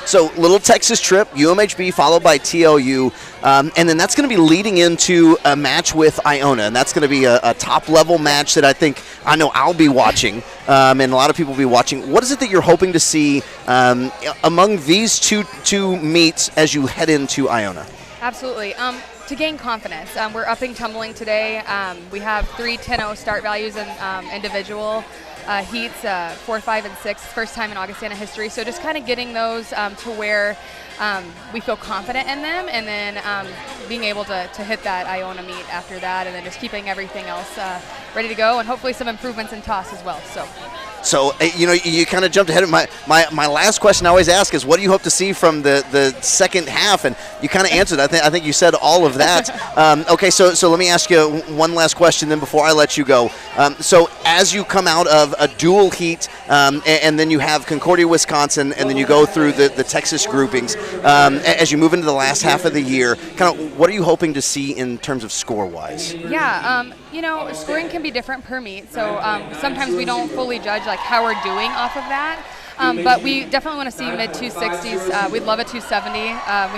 So little Texas trip, UMHB followed by TLU, and then that's going to be leading into a match with Iona, and that's going to be a top-level match that I know I'll be watching, and a lot of people will be watching. What is it that you're hoping to see among these two meets as you head into Iona? Absolutely. To gain confidence, we're upping tumbling today. We have 3 10-0 start values in individual heats, 4, 5, and 6, first time in Augustana history. So just kind of getting those to where we feel confident in them, and then being able to hit that Iona meet after that, and then just keeping everything else ready to go, and hopefully some improvements in toss as well. So, you kind of jumped ahead of my last question I always ask is, what do you hope to see from the second half? And you kind of answered. I think you said all of that. Okay, so let me ask you one last question then before I let you go. So as you come out of a dual heat, and then you have Concordia, Wisconsin, and then you go through the Texas groupings, as you move into the last half of the year, kind of what are you hoping to see in terms of score-wise? Yeah, scoring can be different per meet, so sometimes we don't fully judge how we're doing off of that. But we definitely want to see mid-260s. We'd love a 270. We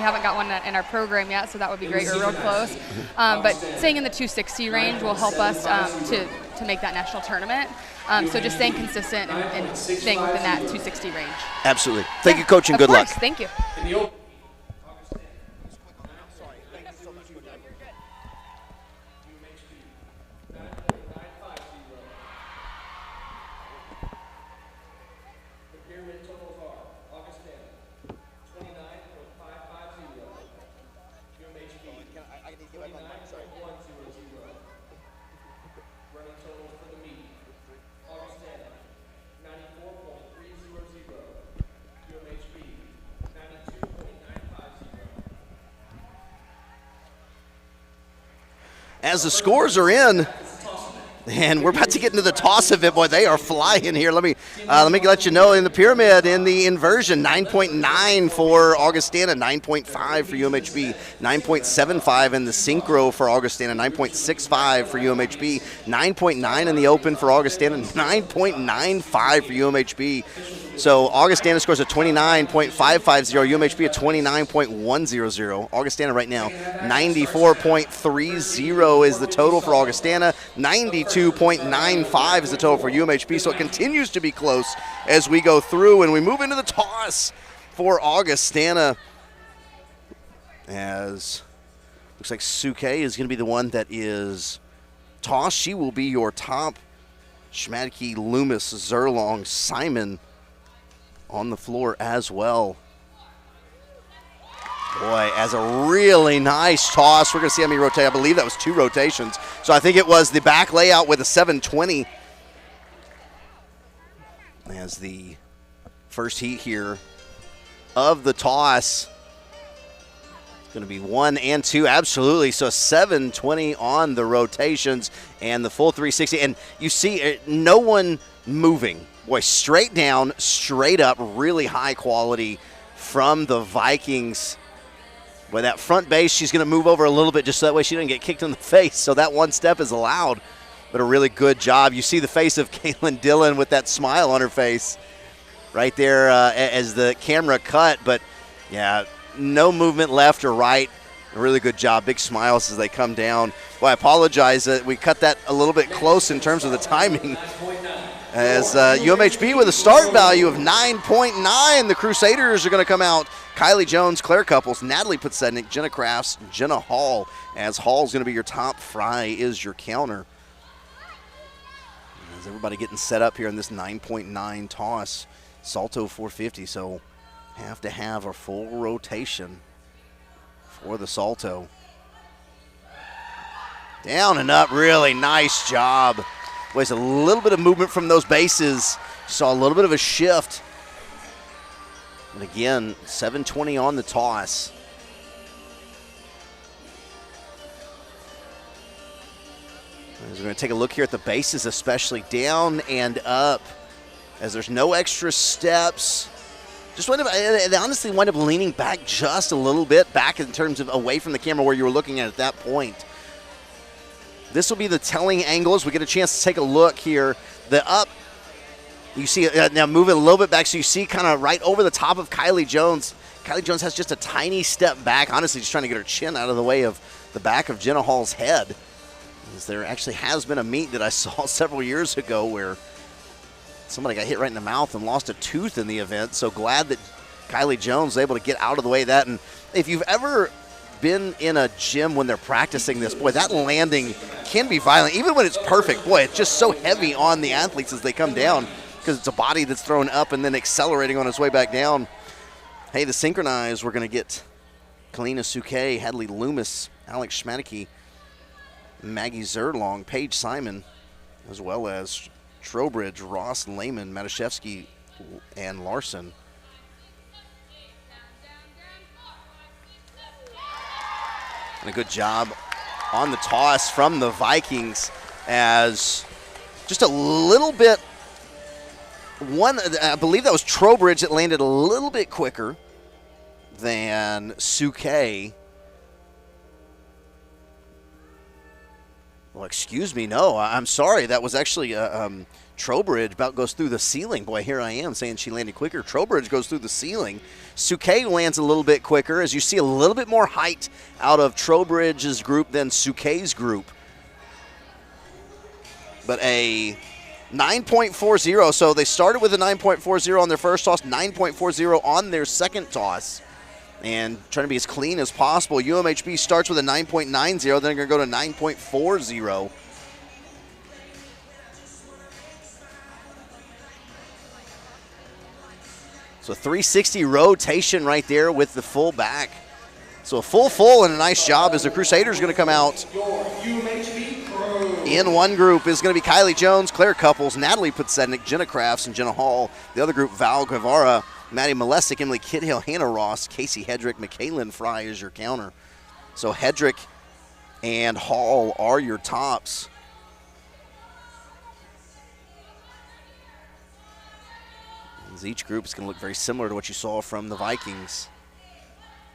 haven't got one in our program yet, so that would be great. We're real close. But staying in the 260 range will help us to make that national tournament. So just staying consistent and staying within that 260 range. Absolutely. Thank you, Coach, and good luck. Thank you. As the scores are in, and we're about to get into the toss of it. Boy, they are flying here. Let me let you know, in the pyramid, in the inversion, 9.9 for Augustana, 9.5 for UMHB, 9.75 in the synchro for Augustana, 9.65 for UMHB, 9.9 in the open for Augustana, 9.95 for UMHB. So Augustana scores a 29.550, UMHB a 29.100. Augustana right now, 94.30 is the total for Augustana, 92.95 is the total for UMHB. So it continues to be close as we go through, and we move into the toss for Augustana. As looks like Suke is going to be the one that is tossed. She will be your top. Schmadke, Loomis, Zerlong, Simon on the floor as well. Boy, as a really nice toss. We're going to see how many rotate. I believe that was 2 rotations. So I think it was the back layout with a 720. As the first heat here of the toss. It's going to be 1 and 2, absolutely. So 720 on the rotations and the full 360. And you see no one moving. Boy, straight down, straight up, really high quality from the Vikings. Boy, that front base, she's going to move over a little bit just so that way she doesn't get kicked in the face. So that one step is allowed, but a really good job. You see the face of Caitlin Dillon with that smile on her face right there as the camera cut. But, yeah, no movement left or right. A really good job. Big smiles as they come down. Boy, I apologize that we cut that a little bit close in terms of the timing. As UMHB with a start value of 9.9. The Crusaders are going to come out. Kylie Jones, Claire Couples, Natalie Podsednik, Jenna Crafts, Jenna Hall. As Hall's going to be your top, Fry is your counter. As everybody getting set up here in this 9.9 toss. Salto 450, so have to have a full rotation for the Salto. Down and up, really nice job. Was a little bit of movement from those bases. Saw a little bit of a shift. And again, 7:20 on the toss. As we're going to take a look here at the bases, especially down and up, as there's no extra steps. They honestly wind up leaning back just a little bit, back in terms of away from the camera where you were looking at that point. This will be the telling angle as we get a chance to take a look here. The up, you see it now moving a little bit back, so you see kind of right over the top of Kylie Jones. Kylie Jones has just a tiny step back, honestly just trying to get her chin out of the way of the back of Jenna Hall's head. As there actually has been a meet that I saw several years ago where somebody got hit right in the mouth and lost a tooth in the event. So glad that Kylie Jones was able to get out of the way of that. And if you've ever been in a gym when they're practicing this, boy, that landing can be violent. Even when it's perfect, boy, it's just so heavy on the athletes as they come down because it's a body that's thrown up and then accelerating on its way back down. Hey, the synchronized, we're going to get Kalina Suke, Hadley Loomis, Alex Schmadicke, Maggie Zerlong, Paige Simon, as well as Trowbridge, Ross, Lehman, Matuszewski, and Larson. And a good job on the toss from the Vikings as just a little bit, I believe that was Trowbridge that landed a little bit quicker than Suke. Well, excuse me, no, I'm sorry. That was actually Trowbridge about goes through the ceiling. Boy, here I am saying she landed quicker. Trowbridge goes through the ceiling. Suke lands a little bit quicker as you see a little bit more height out of Trowbridge's group than Suke's group. But a 9.40, so they started with a 9.40 on their first toss, 9.40 on their second toss. And trying to be as clean as possible. UMHB starts with a 9.90, then they're going to go to 9.40. So 360 rotation right there with the full back. So a full and a nice job as the Crusaders going to come out. In one group is going to be Kylie Jones, Claire Couples, Natalie Podsednik, Jenna Crafts, and Jenna Hall. The other group, Val Guevara, Maddie Molesic, Emily Kidhill, Hannah Ross, Casey Hedrick, McKaylin Fry is your counter. So Hedrick and Hall are your tops. As each group is going to look very similar to what you saw from the Vikings.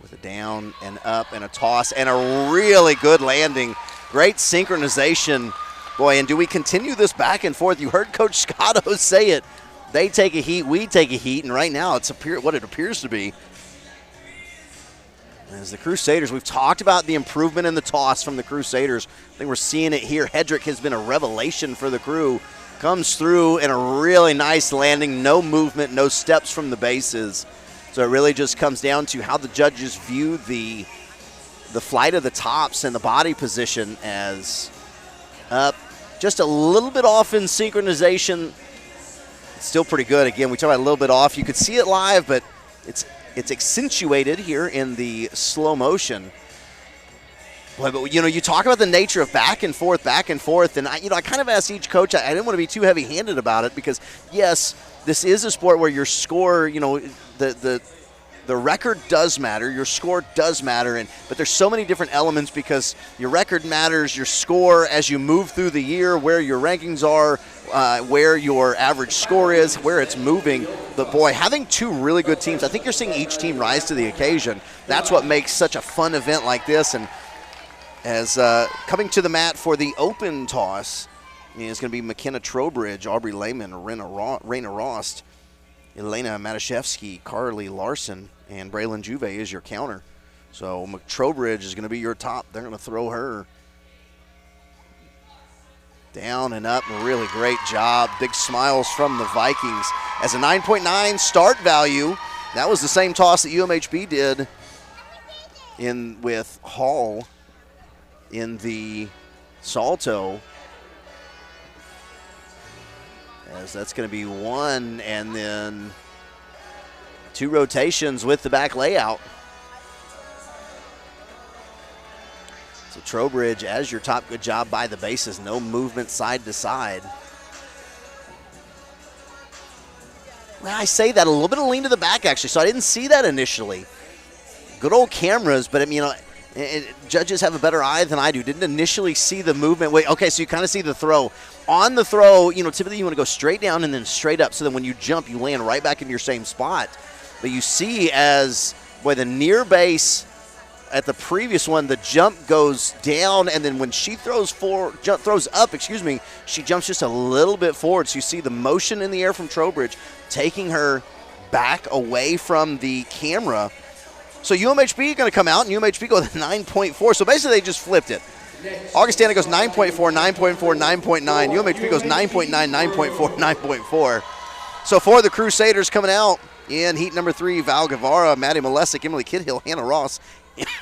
With a down and up and a toss and a really good landing. Great synchronization. Boy, and do we continue this back and forth? You heard Coach Scotto say it. They take a heat, we take a heat, and right now it's what it appears to be. As the Crusaders, we've talked about the improvement in the toss from the Crusaders. I think we're seeing it here. Hedrick has been a revelation for the crew. Comes through in a really nice landing, no movement, no steps from the bases. So it really just comes down to how the judges view the flight of the tops and the body position as up. Just a little bit off in synchronization. Still pretty good. Again, we talk about a little bit off. You could see it live, but it's accentuated here in the slow motion. Boy, but you talk about the nature of back and forth, and I kind of asked each coach. I didn't want to be too heavy-handed about it because yes, this is a sport where your score, the record does matter, your score does matter, but there's so many different elements because your record matters, your score as you move through the year, where your rankings are, where your average score is, where it's moving. But boy, having two really good teams, I think you're seeing each team rise to the occasion. That's what makes such a fun event like this. And as coming to the mat for the open toss is going to be McKenna Trowbridge, Aubrey Lehman, Raina Rost, Elena Matuszewski, Carly Larson, and Braylon Juve is your counter. So Trowbridge is going to be your top. They're going to throw her down and up. A really great job. Big smiles from the Vikings. As a 9.9 start value, that was the same toss that UMHB did with Hall in the Salto. As that's going to be one and then two rotations with the back layout. So Trowbridge as your top. Good job by the bases. No movement side to side. Well, I say that a little bit of lean to the back, actually, so I didn't see that initially. Good old cameras, but, judges have a better eye than I do. Didn't initially see the movement. Wait, okay, so you kind of see the throw. On the throw, typically you want to go straight down and then straight up, so then when you jump, you land right back in your same spot. But you see the near base at the previous one, the jump goes down, and then when she throws up, she jumps just a little bit forward. So you see the motion in the air from Trowbridge, taking her back away from the camera. So UMHB going to come out, and UMHB go with 9.4. So basically they just flipped it. Augustana goes 9.4, 9.4, 9.9. UMHB goes 9.9, 9.4, 9.4. So for the Crusaders coming out in heat number 3, Val Guevara, Maddie Malesic, Emily Kidhill, Hannah Ross,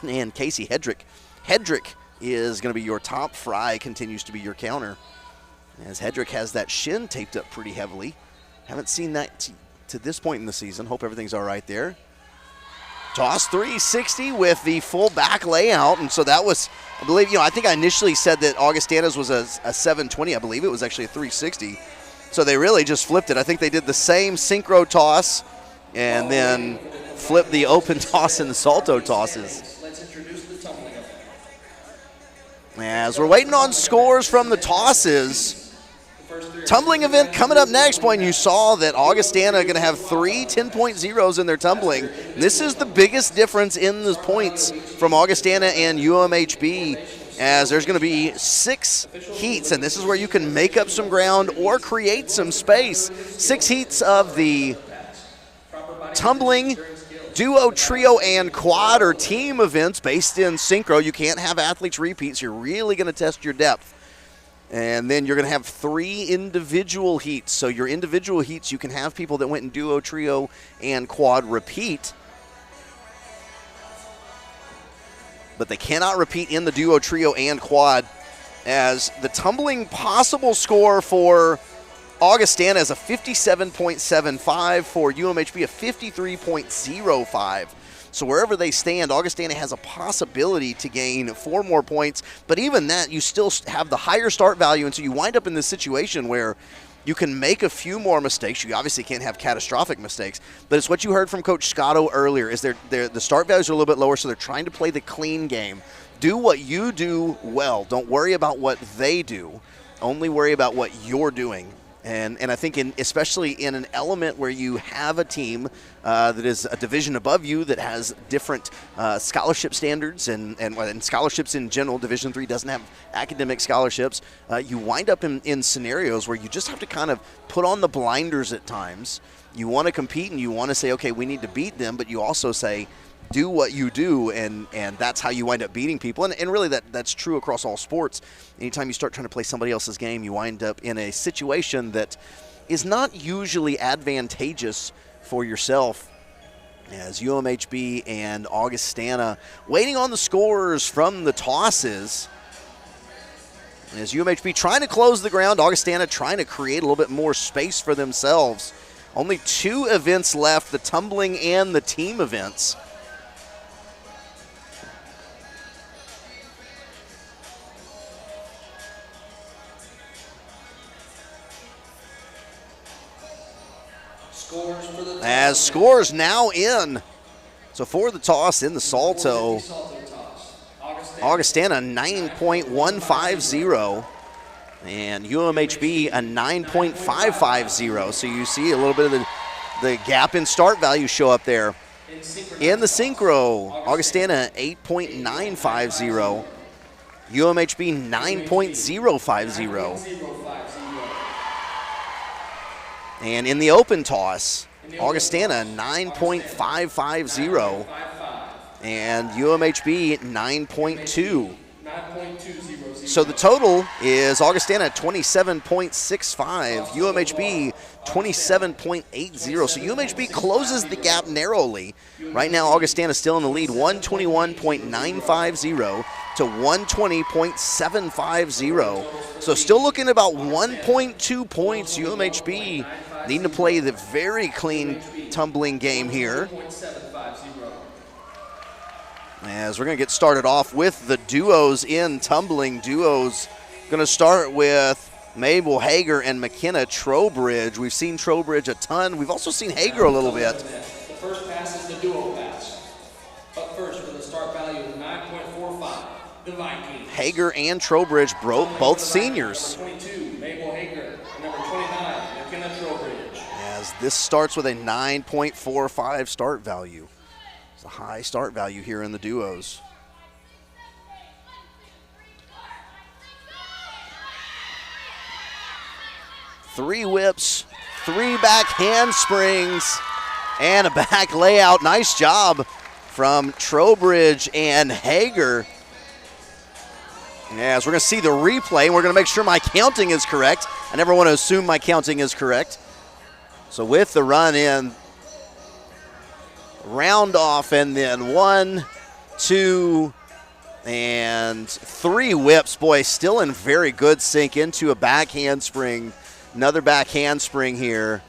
and Casey Hedrick. Hedrick is going to be your top. Fry continues to be your counter, as Hedrick has that shin taped up pretty heavily. Haven't seen that to this point in the season. Hope everything's all right there. Toss 360 with the full back layout, and so that was, I believe, I think I initially said that Augustana's was a 720. I believe it was actually a 360. So they really just flipped it. I think they did the same synchro toss and then flipped the open toss and the salto tosses. Let's introduce the tumbling event. As we're waiting on scores from the tosses, tumbling event coming up next. Point, you saw that Augustana are going to have 3 10.0s in their tumbling. This is the biggest difference in the points from Augustana and UMHB, as there's going to be 6 heats, and this is where you can make up some ground or create some space. 6 heats of the tumbling, duo, trio, and quad or team events based in synchro. You can't have athletes repeats. You're really going to test your depth. And then you're going to have 3 individual heats. So your individual heats, you can have people that went in duo, trio, and quad repeat. But they cannot repeat in the duo, trio, and quad, as the tumbling possible score for Augustana is a 57.75, for UMHB a 53.05. So wherever they stand, Augustana has a possibility to gain 4 more points. But even that, you still have the higher start value, and so you wind up in this situation where you can make a few more mistakes. You obviously can't have catastrophic mistakes, but it's what you heard from Coach Scotto earlier, is the start values are a little bit lower, so they're trying to play the clean game. Do what you do well. Don't worry about what they do. Only worry about what you're doing. And I think especially in an element where you have a team that is a division above you that has different scholarship standards and scholarships in general. Division III doesn't have academic scholarships. You wind up in scenarios where you just have to kind of put on the blinders at times. You want to compete and you want to say, okay, we need to beat them, but you also say, do what you do, and that's how you wind up beating people. And really that's true across all sports. Anytime you start trying to play somebody else's game, you wind up in a situation that is not usually advantageous for yourself. As UMHB and Augustana waiting on the scores from the tosses. As UMHB trying to close the ground, Augustana trying to create a little bit more space for themselves. Only 2 events left, the tumbling and the team events. As scores now in. So for the toss in the salto, Augustana 9.150 and UMHB a 9.550. So you see a little bit of the gap in start value show up there. In the synchro, Augustana 8.950, UMHB 9.050. And in the open toss, Augustana 9.550 and UMHB 9.2. So the total is Augustana 27.65, UMHB 27.80. So UMHB closes the gap narrowly. Right now, Augustana still in the lead, 121.950 to 120.750. So still looking at about 1.2 points. UMHB needing to play the very clean tumbling game here. As we're going to get started off with the duos in tumbling. Duos going to start with Mabel Hager and McKenna Trowbridge. We've seen Trowbridge a ton. We've also seen Hager a little bit. The first pass is the duo pass. Up first with a start value of 9.45, the Vikings. Hager and Trowbridge, both seniors. Number 22, Mabel Hager. And number 29, McKenna Trowbridge. As this starts with a 9.45 start value. It's a high start value here in the duos. Three whips, three back handsprings, and a back layout. Nice job from Trowbridge and Hager. As we're going to see the replay, and we're going to make sure my counting is correct. I never want to assume my counting is correct. So with the run in, round off, and then 1, 2, and 3 whips. Boy, still in very good sync into a back handspring. Another back handspring here.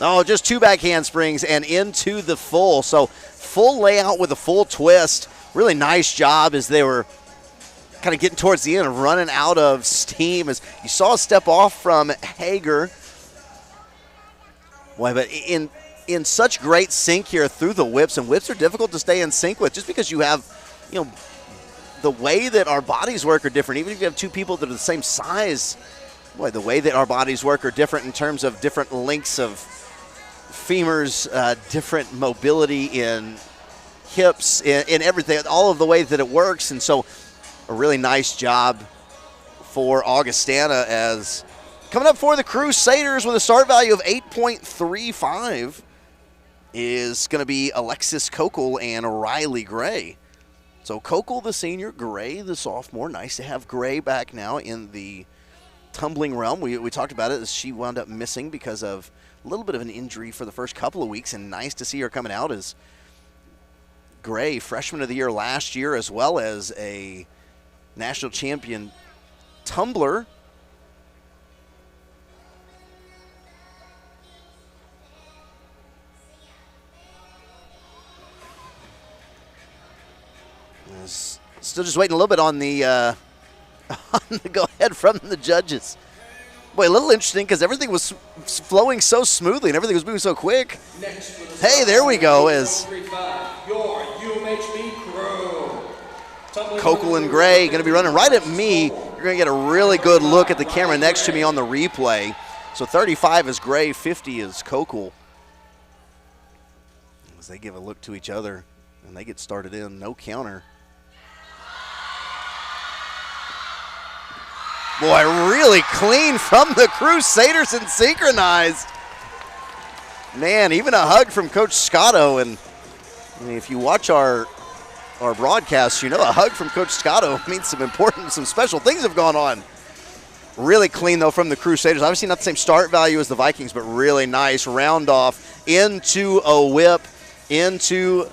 Oh, just 2 back handsprings and into the full. So full layout with a full twist. Really nice job as they were kind of getting towards the end, running out of steam. As you saw a step off from Hager. Boy, but in such great sync here through the whips, and whips are difficult to stay in sync with just because you have, the way that our bodies work are different. Even if you have 2 people that are the same size, boy, the way that our bodies work are different in terms of different lengths of femurs, different mobility in hips, in everything, all of the ways that it works. And so a really nice job for Augustana as coming up for the Crusaders with a start value of 8.35 is going to be Alexis Kokel and Riley Gray. So Kokel, the senior, Gray, the sophomore. Nice to have Gray back now in the tumbling realm. We talked about it as she wound up missing because of a little bit of an injury for the first couple of weeks, and nice to see her coming out as Gray, freshman of the year last year, as well as a national champion tumbler. Still just waiting a little bit on the go-ahead from the judges. Boy, a little interesting because everything was flowing so smoothly and everything was moving so quick. Hey, there we go. As Kokel and Gray going to be running right at me. You're going to get a really good look at the camera next to me on the replay. So 35 is Gray, 50 is Kokel. As they give a look to each other and they get started in, no counter. Boy, really clean from the Crusaders and synchronized. Man, even a hug from Coach Scotto. And I mean, if you watch our broadcasts, a hug from Coach Scotto means some special things have gone on. Really clean, though, from the Crusaders. Obviously not the same start value as the Vikings, but really nice round off into a whip, into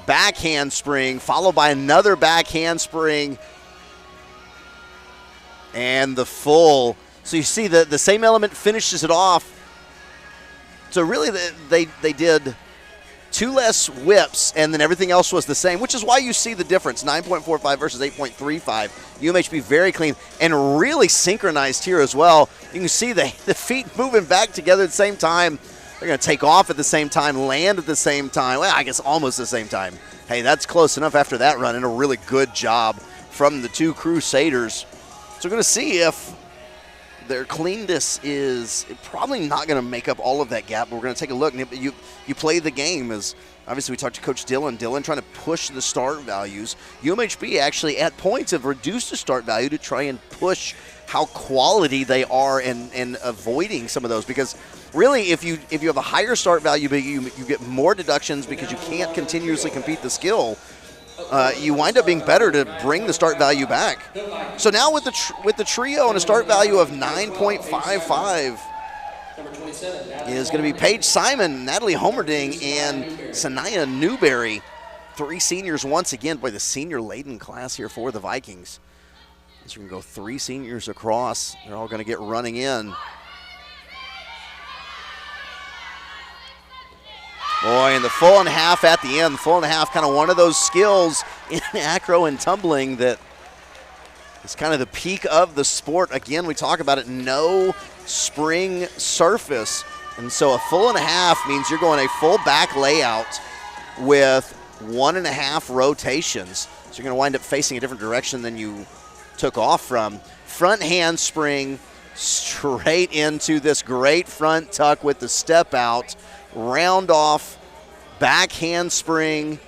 back handspring, followed by another back handspring, and the full. So you see the same element finishes it off. So really they did 2 less whips, and then everything else was the same, which is why you see the difference, 9.45 versus 8.35. UMHB very clean and really synchronized here as well. You can see the feet moving back together at the same time. They're going to take off at the same time, land at the same time. Well, I guess almost the same time. Hey, that's close enough after that run, and a really good job from the 2 Crusaders. So we're going to see if their cleanness is probably not going to make up all of that gap, but we're going to take a look. And you play the game, as obviously we talked to Coach Dillon. Dillon trying to push the start values. UMHB actually at points have reduced the start value to try and push how quality they are and avoiding some of those, because really if you have a higher start value but you get more deductions because you can't continuously compete the skill, you wind up being better to bring the start value back. So now with the trio and a start value of 9.55 is going to be Paige Simon, Natalie Homerding, and Sanaya Newberry. 3 seniors once again. Boy, the senior-laden class here for the Vikings. So we can go 3 seniors across. They're all going to get running in. Boy, and the full and a half at the end. Full and a half, kind of one of those skills in acro and tumbling that is kind of the peak of the sport. Again, we talk about it, no spring surface. And so a full and a half means you're going a full back layout with 1.5 rotations. So you're going to wind up facing a different direction than you took off from. Front handspring straight into this great front tuck with the step out. Round off, back handspring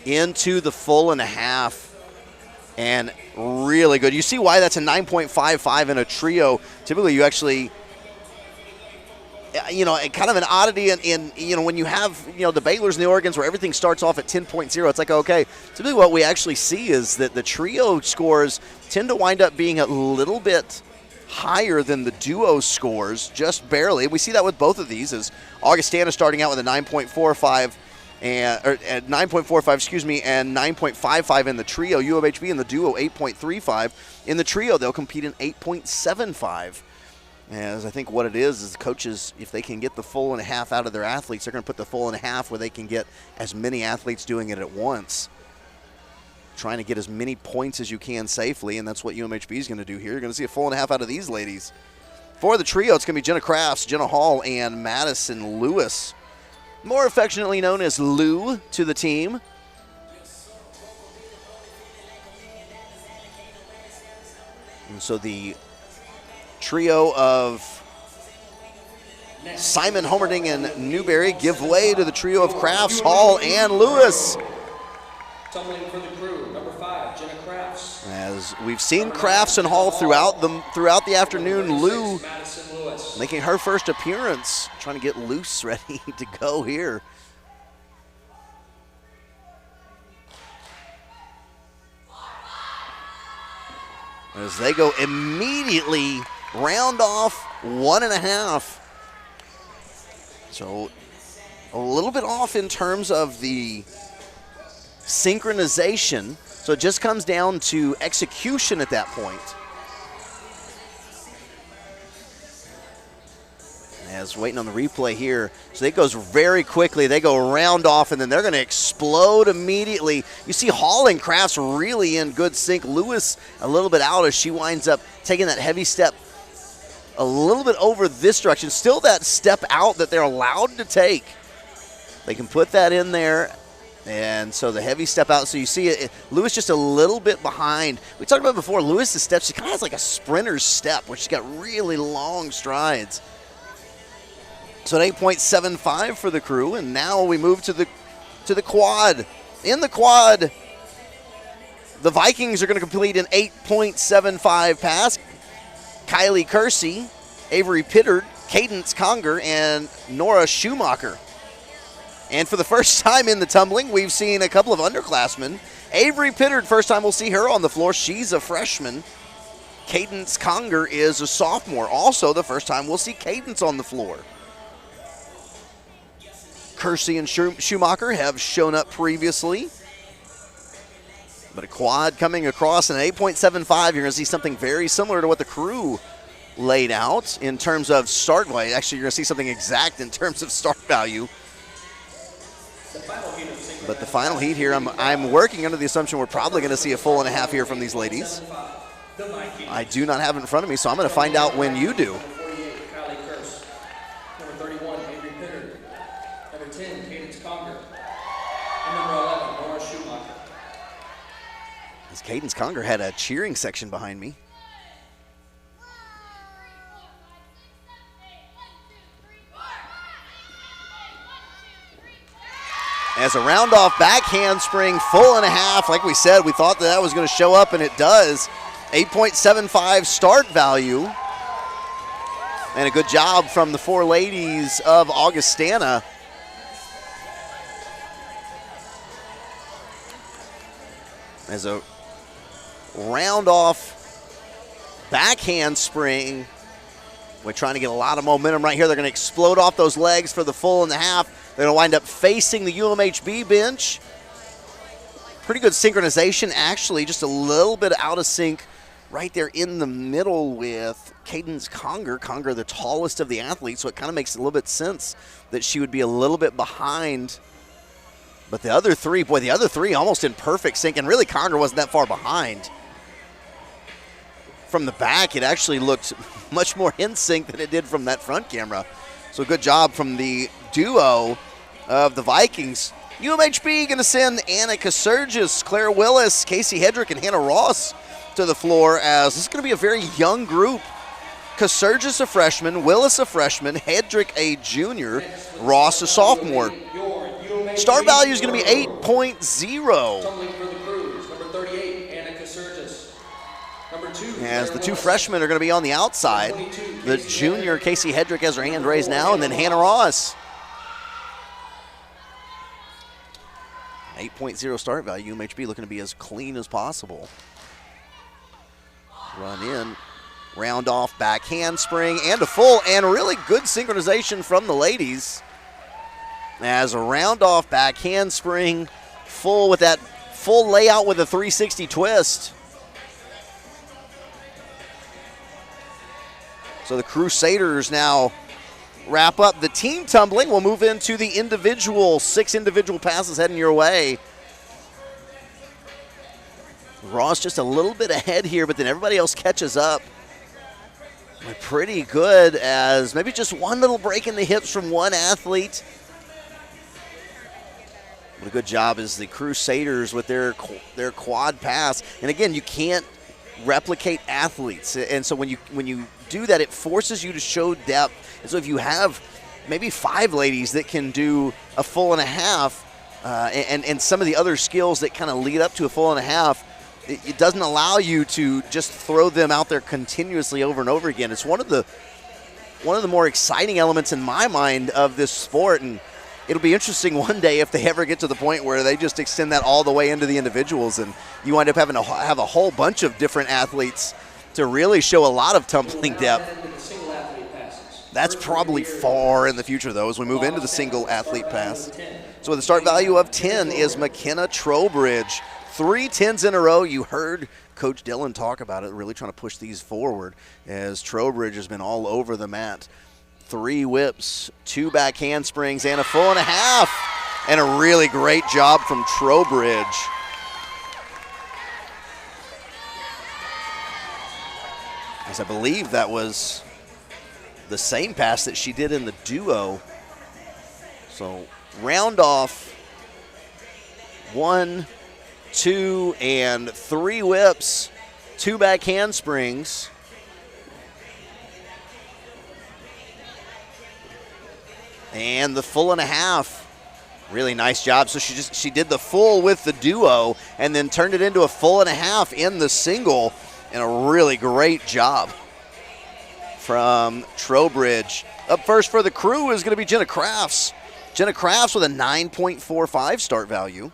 into the full and a half. And really good. You see why that's a 9.55 in a trio. Typically you actually, kind of an oddity in when you have, the Baylors and the Oregons where everything starts off at 10.0, it's like, okay, typically what we actually see is that the trio scores tend to wind up being a little bit higher than the duo scores, just barely. We see that with both of these, as Augustana starting out with a 9.45 and 9.55 in the trio. U of HB in the duo 8.35. In the trio, they'll compete in 8.75. As I think what it is the coaches, if they can get the full and a half out of their athletes, they're going to put the full and a half where they can get as many athletes doing it at once. Trying to get as many points as you can safely, and that's what UMHB is going to do here. You're going to see a full and a half out of these ladies. For the trio, it's going to be Jenna Crafts, Jenna Hall, and Madison Lewis. More affectionately known as Lou to the team. And so the trio of Simon, Homerding, and Newberry give way to the trio of Crafts, Hall, and Lewis. Tumbling for the crew, number 5, Jenna Crafts. As we've seen Crafts and Hall throughout the afternoon, Lou making her first appearance, trying to get loose, ready to go here. As they go immediately round off 1.5. So a little bit off in terms of the synchronization. So it just comes down to execution at that point. As waiting on the replay here. So it goes very quickly. They go round off, and then they're going to explode immediately. You see Hall and Crafts really in good sync. Lewis a little bit out as she winds up taking that heavy step a little bit over this direction. Still that step out that they're allowed to take. They can put that in there. And so the heavy step out. So you see it, Lewis just a little bit behind. We talked about before, Lewis's step, she kind of has like a sprinter's step where she's got really long strides. So an 8.75 for the crew, and now we move to the quad. In the quad, the Vikings are going to complete an 8.75 pass. Kylie Kersey, Avery Pittard, Cadence Conger, and Nora Schumacher. And for the first time in the tumbling, we've seen a couple of underclassmen. Avery Pittard, first time we'll see her on the floor. She's a freshman. Cadence Conger is a sophomore. Also the first time we'll see Cadence on the floor. Kersey and Schumacher have shown up previously. But a quad coming across an 8.75, you're going to see something very similar to what the crew laid out in terms of start value. Actually, you're going to see something exact in terms of start value. But the final heat here, I'm working under the assumption we're probably going to see a full and a half here from these ladies. I do not have it in front of me, so I'm going to find out when you do. As Cadence Conger had a cheering section behind me. As a round-off back handspring, full and a half. Like we said, we thought that was going to show up, and it does. 8.75 start value. And a good job from the four ladies of Augustana. As a round-off back handspring. We're trying to get a lot of momentum right here. They're going to explode off those legs for the full and a half. They're going to wind up facing the UMHB bench. Pretty good synchronization, actually. Just a little bit out of sync right there in the middle with Cadence Conger. Conger, the tallest of the athletes, so it kind of makes a little bit sense that she would be a little bit behind But the other three, almost in perfect sync, and really Conger wasn't that far behind. From the back, it actually looked much more in sync than it did from that front camera. So good job from the duo of the Vikings. UMHB going to send Annika Surgis, Claire Willis, Casey Hedrick, and Hannah Ross to the floor, as this is going to be a very young group. Surgis a freshman, Willis a freshman, Hedrick a junior, Ross a sophomore. Start value is going to be 8.0. Tumbling for the Crews, number 38, Annika Surgis. Number 2, as the two freshmen are going to be on the outside. The junior, Casey Hedrick, has her hand raised now, and then Hannah Ross. 8.0 start value. UMHB looking to be as clean as possible. Run in, round off, back handspring, and a full, and really good synchronization from the ladies. As a round off, back handspring, full with that full layout with a 360 twist. So the Crusaders now wrap up the team tumbling. We'll move into the individual, 6 individual passes heading your way. Ross just a little bit ahead here, but then everybody else catches up. Pretty good, as maybe just one little break in the hips from one athlete. What a good job is the Crusaders with their quad pass. And again, you can't replicate athletes, and so when you do that, it forces you to show depth. And so if you have maybe 5 ladies that can do a full and a half, and some of the other skills that kind of lead up to a full and a half, it doesn't allow you to just throw them out there continuously over and over again. It's one of the more exciting elements in my mind of this sport, and it'll be interesting one day if they ever get to the point where they just extend that all the way into the individuals, and you wind up having to have a whole bunch of different athletes to really show a lot of tumbling depth. That's probably far in the future, though, as we move into the single athlete pass. So with a start value of 10 is McKenna Trowbridge. 3 10s in a row. You heard Coach Dillon talk about it, really trying to push these forward, as Trowbridge has been all over the mat. 3 whips, 2 back handsprings, and a full and a half. And a really great job from Trowbridge. As I believe that was the same pass that she did in the duo. So round off, 1, 2, and 3 whips, 2 back handsprings. And the full and a half. Really nice job. So she did the full with the duo and then turned it into a full and a half in the single, and a really great job from Trowbridge. Up first for the Crew is going to be Jenna Crafts. Jenna Crafts with a 9.45 start value.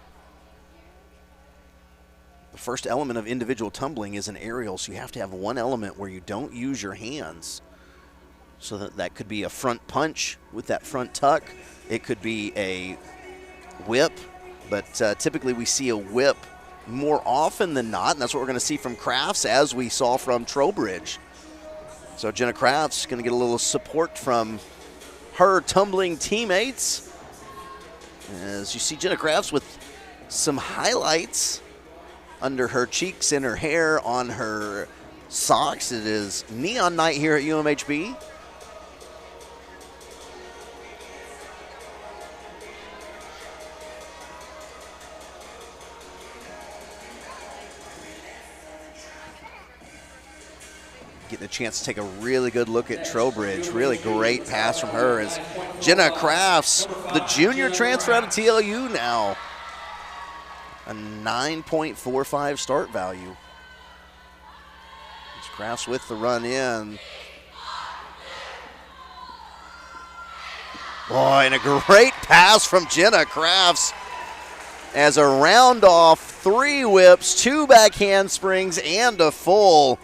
The first element of individual tumbling is an aerial, so you have to have one element where you don't use your hands. So that could be a front punch with that front tuck. It could be a whip, but typically we see a whip more often than not, and that's what we're going to see from Crafts, as we saw from Trowbridge. So Jenna Crafts going to get a little support from her tumbling teammates. As you see Jenna Crafts with some highlights under her cheeks and her hair on her socks. It is neon night here at UMHB. Getting a chance to take a really good look at Trowbridge. Really great pass from her as Jenna Crafts, the junior transfer out of TLU now. A 9.45 start value. It's Crafts with the run in. Boy, and a great pass from Jenna Crafts as a round off, 3 whips, 2 back handsprings, and a full.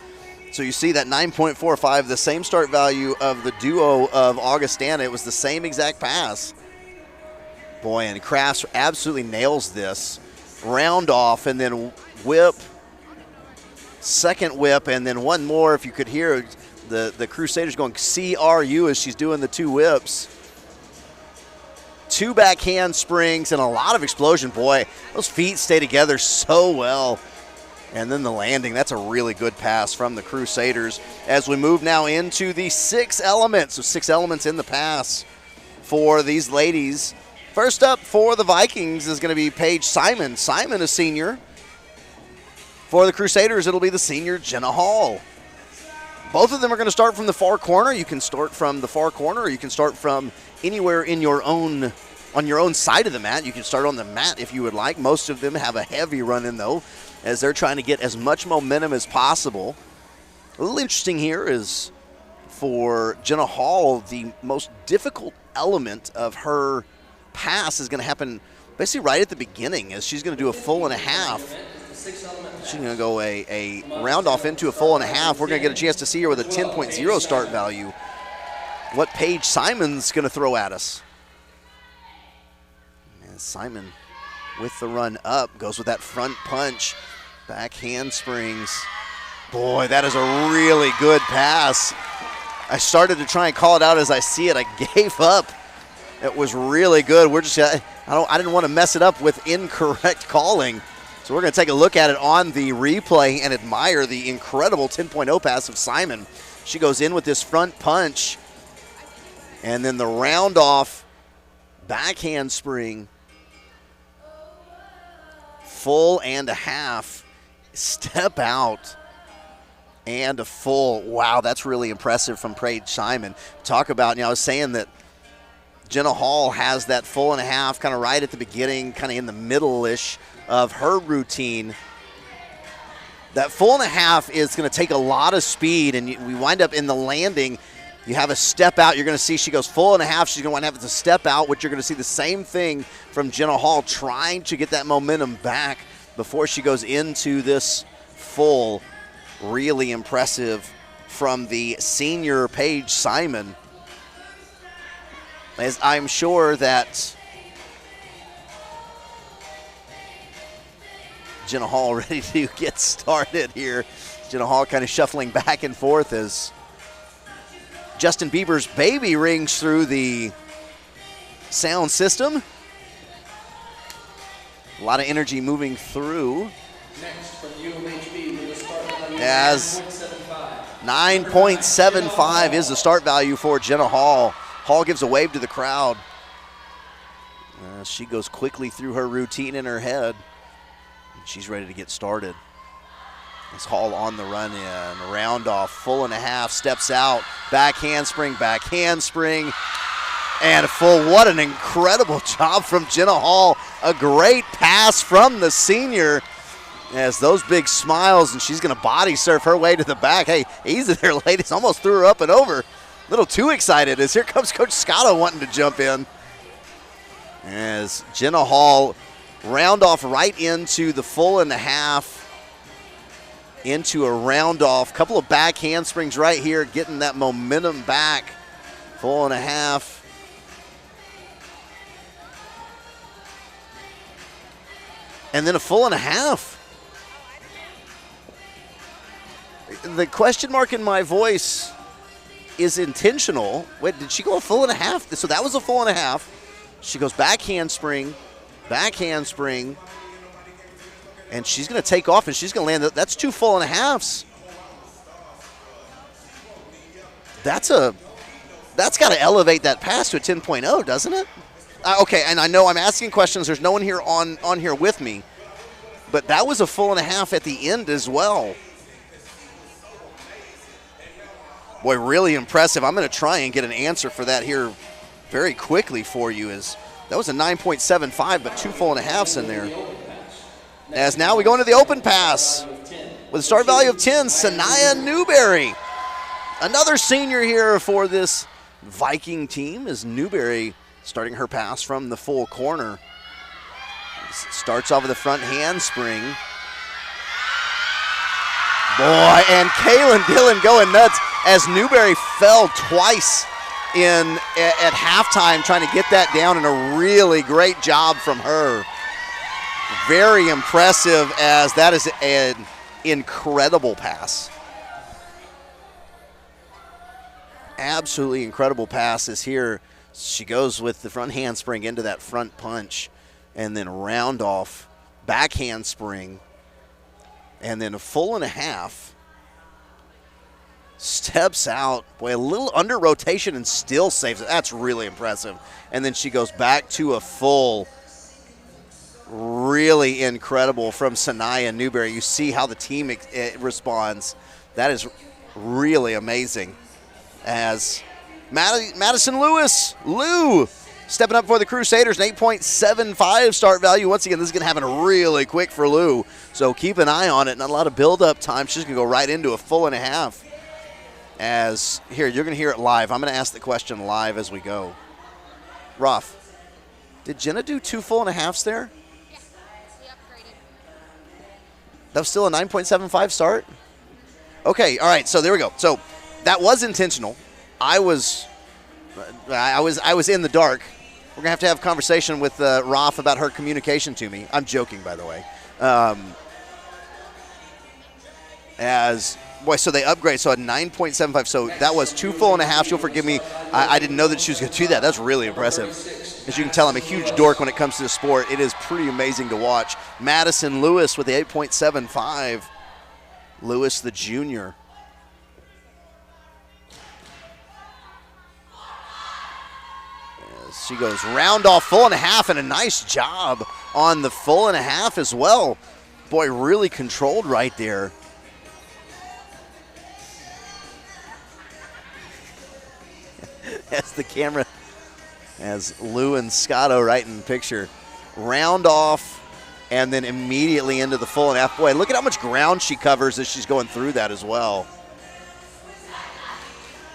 So you see that 9.45, the same start value of the duo of Augustana. It was the same exact pass. Boy, and Crafts absolutely nails this. Round off and then whip, second whip, and then one more. If you could hear the Crusaders going CRU as she's doing the 2 whips. 2 back handsprings, and a lot of explosion. Boy, those feet stay together so well. And then the landing, that's a really good pass from the Crusaders. As we move now into the 6 elements. So 6 elements in the pass for these ladies. First up for the Vikings is going to be Paige Simon. Simon, a senior. For the Crusaders, it'll be the senior Jenna Hall. Both of them are going to start from the far corner. You can start from the far corner, or you can start from anywhere in your own, on your own side of the mat. You can start on the mat if you would like. Most of them have a heavy run in, though, as they're trying to get as much momentum as possible. A little interesting here is for Jenna Hall, the most difficult element of her pass is going to happen basically right at the beginning, as she's going to do a full and a half. She's going to go a round off into a full and a half. We're going to get a chance to see her with a 10.0 start value. What Paige Simon's going to throw at us. And Simon with the run up, goes with that front punch. Back handsprings. Boy, that is a really good pass. I started to try and call it out as I see it. I gave up. It was really good. We're just, I didn't want to mess it up with incorrect calling. So we're going to take a look at it on the replay and admire the incredible 10.0 pass of Simon. She goes in with this front punch, and then the round off back handspring, full and a half, step out, and a full. Wow, that's really impressive from Paige Simon. Talk about, I was saying that Jenna Hall has that full and a half kind of right at the beginning, kind of in the middle-ish of her routine. That full and a half is going to take a lot of speed, and we wind up in the landing. You have a step out. You're going to see she goes full and a half. She's going to want to have to step out, which you're going to see the same thing from Jenna Hall, trying to get that momentum back before she goes into this full. Really impressive from the senior Paige Simon. As I'm sure that Jenna Hall ready to get started here. Jenna Hall kind of shuffling back and forth as Justin Bieber's Baby rings through the sound system. A lot of energy moving through. Next from UMHB with a start value As 9.75. 9.75 is the start value for Jenna Hall. Hall gives a wave to the crowd. She goes quickly through her routine in her head. She's ready to get started. It's Hall on the run in, round off, full and a half, steps out, back handspring, and a full. What an incredible job from Jenna Hall. A great pass from the senior. As those big smiles, and she's going to body surf her way to the back. Hey, easy there, ladies. Almost threw her up and over. A little too excited as here comes Coach Scotto wanting to jump in. As Jenna Hall round off right into the full and a half, into a round off. Couple of back handsprings right here, getting that momentum back. Full and a half. And then a full and a half. The question mark in my voice is intentional. Wait, did she go a full and a half? So that was a full and a half. She goes back handspring, and she's going to take off, and she's going to land. That's 2 full and a halves. That's got to elevate that pass to a 10.0, doesn't it? Okay, and I know I'm asking questions. There's no one here on here with me, but that was a full and a half at the end as well. Boy, really impressive. I'm going to try and get an answer for that here very quickly for you. That was a 9.75, but 2 full and a halves in there. As now we go into the open pass with a start value of 10, Sanaya Newberry. Another senior here for this Viking team is Newberry starting her pass from the full corner. Starts off with the front handspring. Boy, and Kaylin Dillon going nuts as Newberry fell twice at halftime trying to get that down, and a really great job from her. Very impressive, as that is an incredible pass. Absolutely incredible passes here. She goes with the front handspring into that front punch, and then round off, back handspring, and then a full and a half. Steps out, boy, a little under rotation and still saves it. That's really impressive. And then she goes back to a full. Really incredible from Sanaya Newberry. You see how the team responds. That is really amazing. As Madison Lewis, Lou, stepping up for the Crusaders, an 8.75 start value. Once again, this is going to happen really quick for Lou, so keep an eye on it. Not a lot of build-up time. She's going to go right into a full and a half. As here, you're going to hear it live. I'm going to ask the question live as we go. Ruff, did Jenna do 2 full and a halves there? Yeah, we upgraded. That was still a 9.75 start? Okay, all right, so there we go. So that was intentional. I was in the dark. We're going to have a conversation with Roth about her communication to me. I'm joking, by the way. So they upgrade, so a 9.75. So that was 2 full and a half. She'll forgive me. I didn't know that she was going to do that. That's really impressive. As you can tell, I'm a huge dork when it comes to the sport. It is pretty amazing to watch. Madison Lewis with the 8.75. Lewis, the junior. As she goes round off full and a half, and a nice job on the full and a half as well. Boy, really controlled right there. As the camera, as Lou and Scotto right in the picture. Round off and then immediately into the full and a half. Boy, look at how much ground she covers as she's going through that as well.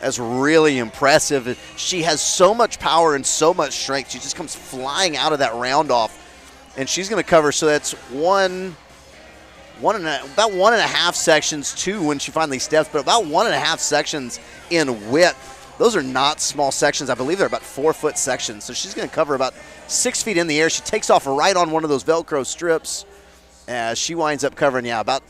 That's really impressive. She has so much power and so much strength. She just comes flying out of that round off. And she's going to cover, so that's about 1.5 sections, 2 when she finally steps, but about 1.5 sections in width. Those are not small sections. I believe they're about 4-foot sections. So she's going to cover about 6 feet in the air. She takes off right on one of those Velcro strips as she winds up covering, about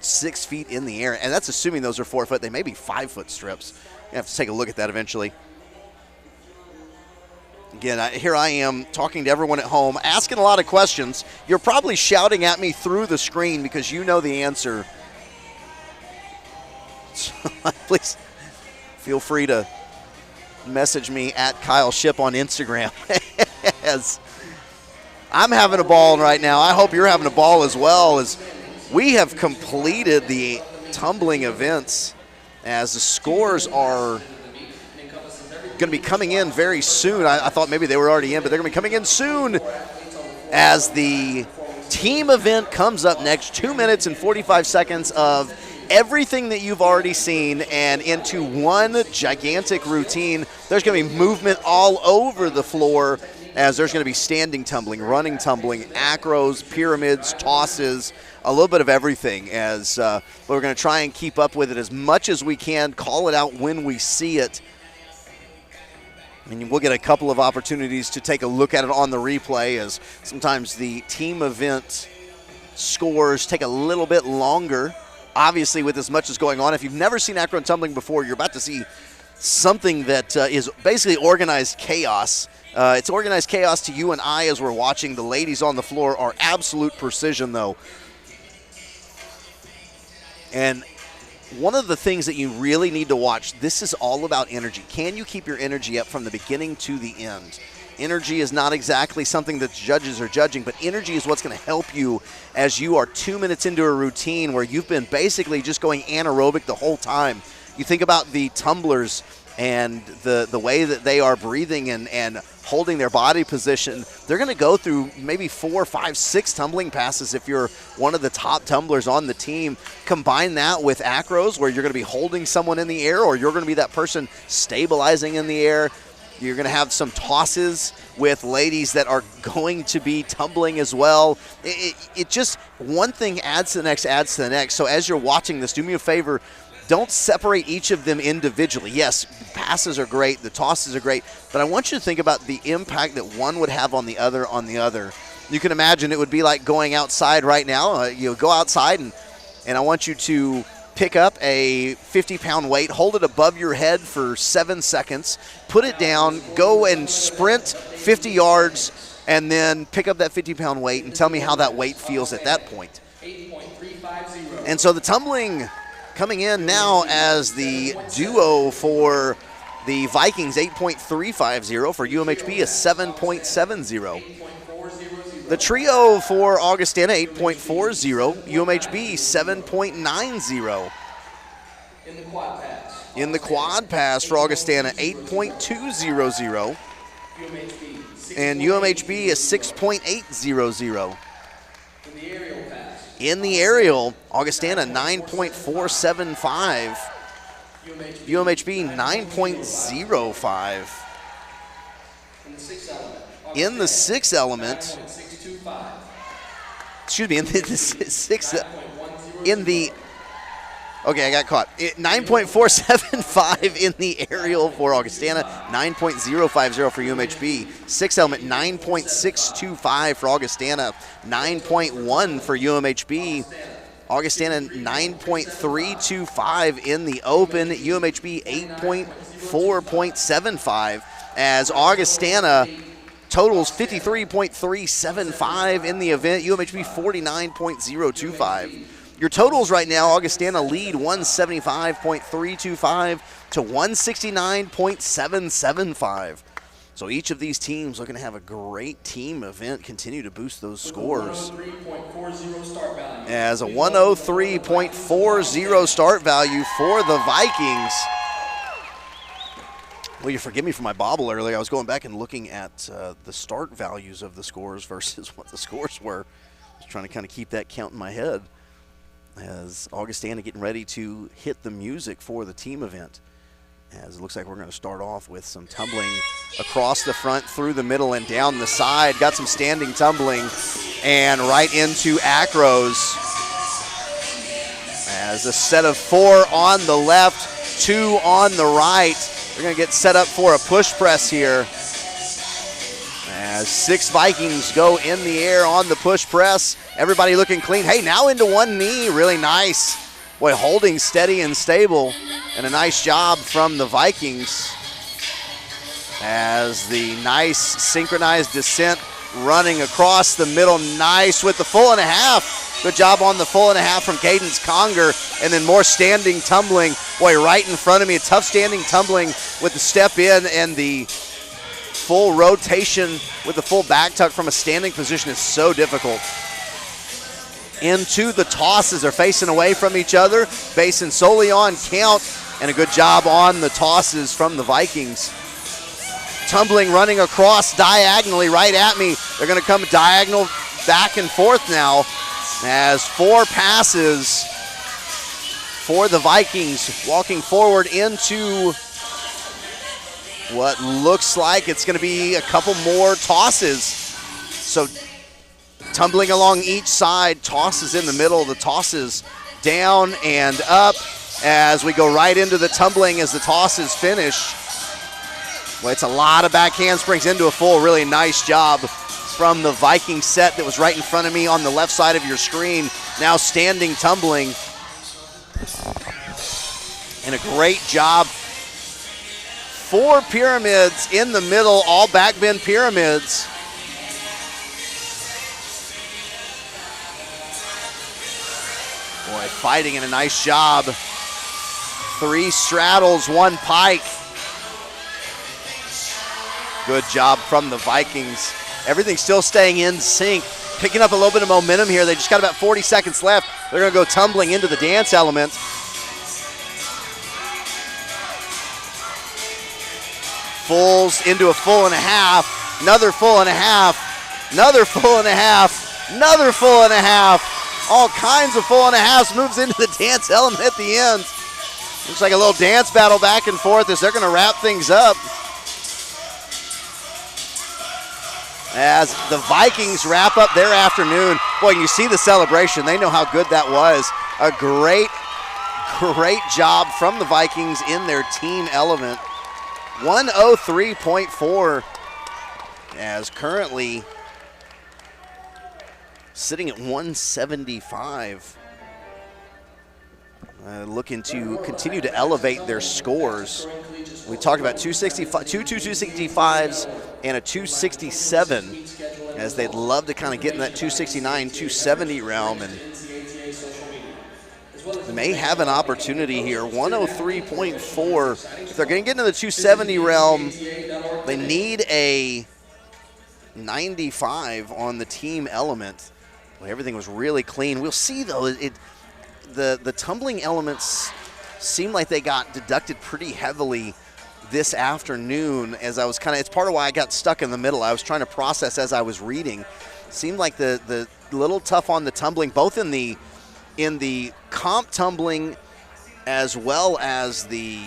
6 feet in the air. And that's assuming those are 4 foot. They may be 5-foot strips. You have to take a look at that eventually. Again, here I am talking to everyone at home, asking a lot of questions. You're probably shouting at me through the screen because you know the answer. So please feel free to message me at Kyle Ship on Instagram. As I'm having a ball right now. I hope you're having a ball as well, as we have completed the tumbling events, as the scores are going to be coming in very soon. I thought maybe they were already in, but they're going to be coming in soon as the team event comes up next. 2 minutes and 45 seconds of everything that you've already seen, and into one gigantic routine. There's going to be movement all over the floor, as there's going to be standing tumbling, running tumbling, acros, pyramids, tosses, a little bit of everything, as we're going to try and keep up with it as much as we can, call it out when we see it. And we'll get a couple of opportunities to take a look at it on the replay, as sometimes the team event scores take a little bit longer. Obviously, with as much as going on, if you've never seen acro and tumbling before, you're about to see something that is basically organized chaos. It's organized chaos to you and I as we're watching. The ladies on the floor are absolute precision, though. And one of the things that you really need to watch, this is all about energy. Can you keep your energy up from the beginning to the end? Energy is not exactly something that judges are judging, but energy is what's going to help you as you are 2 minutes into a routine where you've been basically just going anaerobic the whole time. You think about the tumblers and the way that they are breathing and holding their body position. They're going to go through maybe 4, 5, 6 tumbling passes if you're one of the top tumblers on the team. Combine that with acros, where you're going to be holding someone in the air, or you're going to be that person stabilizing in the air. You're going to have some tosses with ladies that are going to be tumbling as well. It just, one thing adds to the next, adds to the next. So as you're watching this, do me a favor, don't separate each of them individually. Yes, passes are great, the tosses are great, but I want you to think about the impact that one would have on the other. You can imagine it would be like going outside right now. You go outside, and I want you to pick up a 50-pound weight, hold it above your head for 7 seconds, put it down, go and sprint 50 yards, and then pick up that 50-pound weight and tell me how that weight feels at that point. 8.350. And so the tumbling coming in now as the duo for the Vikings, 8.350. For UMHB, a 7.70. The trio for Augustana, 8.40. UMHB, 7.90. In the quad pass. In the quad pass for Augustana, 8.200. And UMHB is 6.800. In the aerial pass. In the aerial, Augustana, 9.475. UMHB, 9.05. In the sixth element. In the sixth element, 9.625. excuse me, in the sixth, in the, okay, I got caught. 9.475 in the aerial for Augustana, 9.050 for UMHB. Sixth element, 9.625 for Augustana, 9.1 for UMHB. Augustana, 9.325 in the open. UMHB, 8.4.75 as Augustana totals 53.375 in the event. UMHB, 49.025. Your totals right now, Augustana lead 175.325 to 169.775. So each of these teams looking to have a great team event, continue to boost those scores. 103.40 start value. As a 103.40 start value for the Vikings. Well, you forgive me for my bobble earlier. I was going back and looking at the start values of the scores versus what the scores were. I was trying to kind of keep that count in my head as Augustana getting ready to hit the music for the team event. As it looks like we're going to start off with some tumbling across the front, through the middle, and down the side. Got some standing tumbling and right into acros. As a set of 4 on the left, 2 on the right. They're going to get set up for a push press here. As 6 Vikings go in the air on the push press. Everybody looking clean. Hey, now into one knee. Really nice. Boy, holding steady and stable. And a nice job from the Vikings. As the nice synchronized descent running across the middle. Nice with the full and a half. Good job on the full and a half from Cadence Conger. And then more standing tumbling. Boy, right in front of me. A tough standing tumbling with the step in and the full rotation with the full back tuck from a standing position is so difficult. Into the tosses. They're facing away from each other, basing solely on count, and a good job on the tosses from the Vikings. Tumbling, running across diagonally right at me. They're going to come diagonal back and forth now as 4 passes for the Vikings, walking forward into what looks like it's going to be a couple more tosses. So tumbling along each side, tosses in the middle, the tosses down and up as we go right into the tumbling as the tosses finish. Well, it's a lot of back handsprings into a full. Really nice job from the Viking set that was right in front of me on the left side of your screen. Now standing tumbling. And a great job. 4 pyramids in the middle, all back bend pyramids. Boy, fighting in a nice job. 3 straddles, 1 pike. Good job from the Vikings. Everything's still staying in sync. Picking up a little bit of momentum here. They just got about 40 seconds left. They're going to go tumbling into the dance element. Fulls into a full and a half. Another full and a half. Another full and a half. Another full and a half. All kinds of full and a halves. Moves into the dance element at the end. Looks like a little dance battle back and forth as they're going to wrap things up. As the Vikings wrap up their afternoon. Boy, you see the celebration. They know how good that was. A great job from the Vikings in their team element. 103.4 as currently sitting at 175. looking to continue to elevate their scores. We talked about 265s and a 267, as they'd love to kind of get in that 269, 270 realm, and they may have an opportunity here. 103.4. If they're going to get into the 270 realm, they need a 95 on the team element. Well, everything was really clean. We'll see, though, the tumbling elements seem like they got deducted pretty heavily this afternoon, as I was it's part of why I got stuck in the middle. I was trying to process as I was reading. Seemed like the little tough on the tumbling, both in the comp tumbling as well as the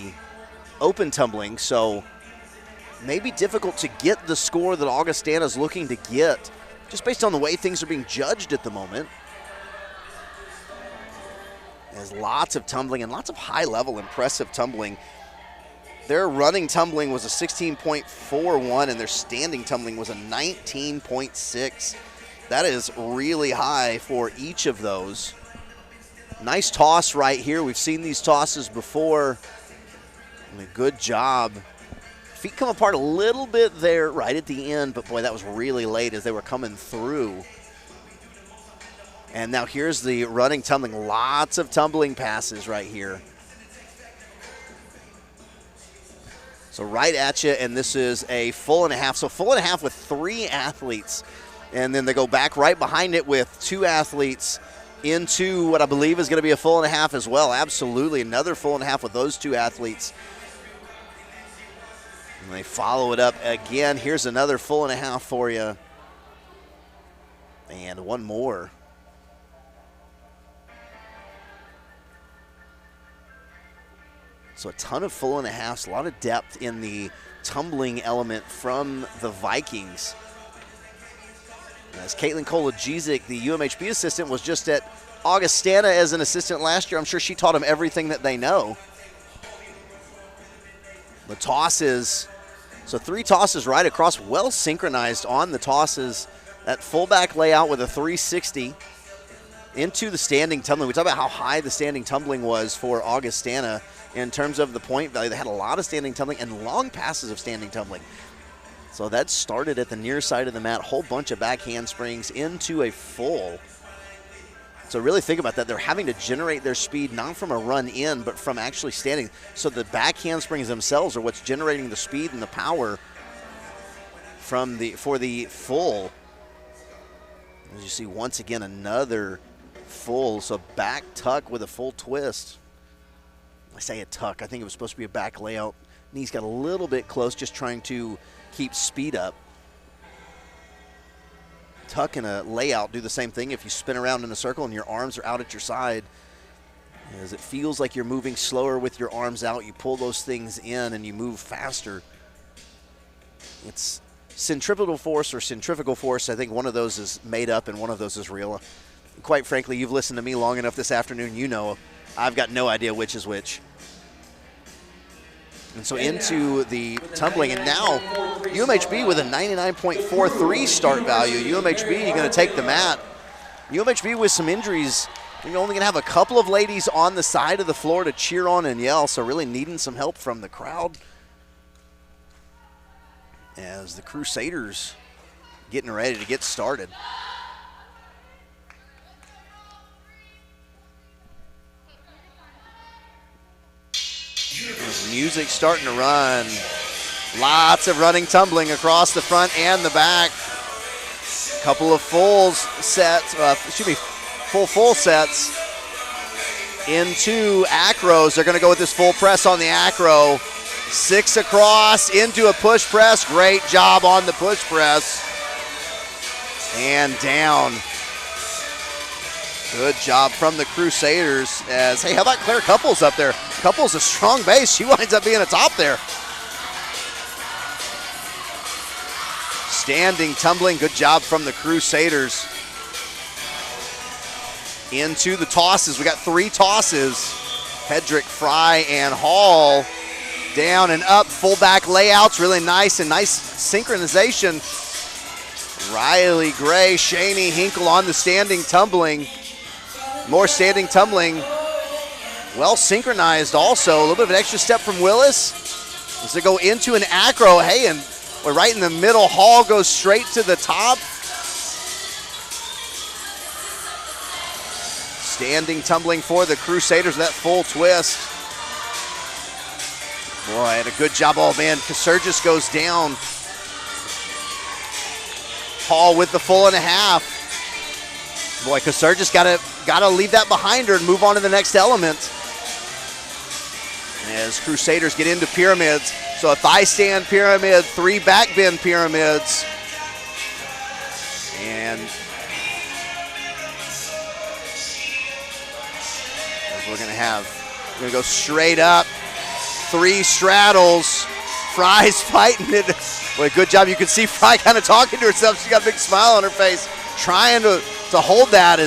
open tumbling. So maybe difficult to get the score that Augustana is looking to get, just based on the way things are being judged at the moment. There's lots of tumbling and lots of high-level, impressive tumbling. Their running tumbling was a 16.41, and their standing tumbling was a 19.6. That is really high for each of those. Nice toss right here. We've seen these tosses before. And a good job. Feet come apart a little bit there right at the end, but boy, that was really late as they were coming through. And now here's the running tumbling. Lots of tumbling passes right here. So right at you, and this is a full and a half. So full and a half with 3 athletes. And then they go back right behind it with 2 athletes into what I believe is going to be a full and a half as well. Absolutely, another full and a half with those 2 athletes. And they follow it up again. Here's another full and a half for you. And one more. So a ton of full and a halves, a lot of depth in the tumbling element from the Vikings. As Caitlin Kolajizik, the UMHB assistant, was just at Augustana as an assistant last year, I'm sure she taught them everything that they know. The tosses, so 3 tosses right across, well synchronized on the tosses. That fullback layout with a 360 into the standing tumbling. We talked about how high the standing tumbling was for Augustana in terms of the point value. They had a lot of standing tumbling and long passes of standing tumbling. So that started at the near side of the mat, whole bunch of back handsprings into a full. So really think about that. They're having to generate their speed not from a run in, but from actually standing. So the back handsprings themselves are what's generating the speed and the power for the full. As you see, once again, another full. So back tuck with a full twist. I say a tuck. I think it was supposed to be a back layout. Knees got a little bit close, just trying to keep speed up. Tuck and a layout do the same thing. If you spin around in a circle and your arms are out at your side, as it feels like you're moving slower with your arms out, you pull those things in and you move faster. It's centripetal force or centrifugal force. I think one of those is made up and one of those is real. Quite frankly, you've listened to me long enough this afternoon, you know I've got no idea which is which. And so into the tumbling, and now UMHB with a 99.43 start value. UMHB, you're going to take the mat. UMHB with some injuries, you're only going to have a couple of ladies on the side of the floor to cheer on and yell, so really needing some help from the crowd. As the Crusaders getting ready to get started. Music starting to run. Lots of running, tumbling across the front and the back. Couple of full sets into acros. They're going to go with this full press on the acro. 6 across into a push press. Great job on the push press. And down. Good job from the Crusaders. Hey, how about Claire Couples up there? Couples a strong base. She winds up being a top there. Standing, tumbling. Good job from the Crusaders. Into the tosses. We got 3 tosses. Hedrick, Fry, and Hall. Down and up. Full back layouts. Really nice and nice synchronization. Riley Gray, Shaney Hinkle on the standing tumbling. More standing tumbling. Well synchronized also. A little bit of an extra step from Willis as they go into an acro. Hey, and we're right in the middle. Hall goes straight to the top. Standing tumbling for the Crusaders, that full twist. Boy, had a good job. Oh man, Casurgis goes down. Hall with the full and a half. Boy, Casurgis gotta leave that behind her and move on to the next element. As Crusaders get into pyramids. So a thigh stand pyramid, 3 back bend pyramids. And we're gonna go straight up. 3 straddles. Fry's fighting it. Boy, good job. You can see Fry kind of talking to herself. She got a big smile on her face, trying to hold that.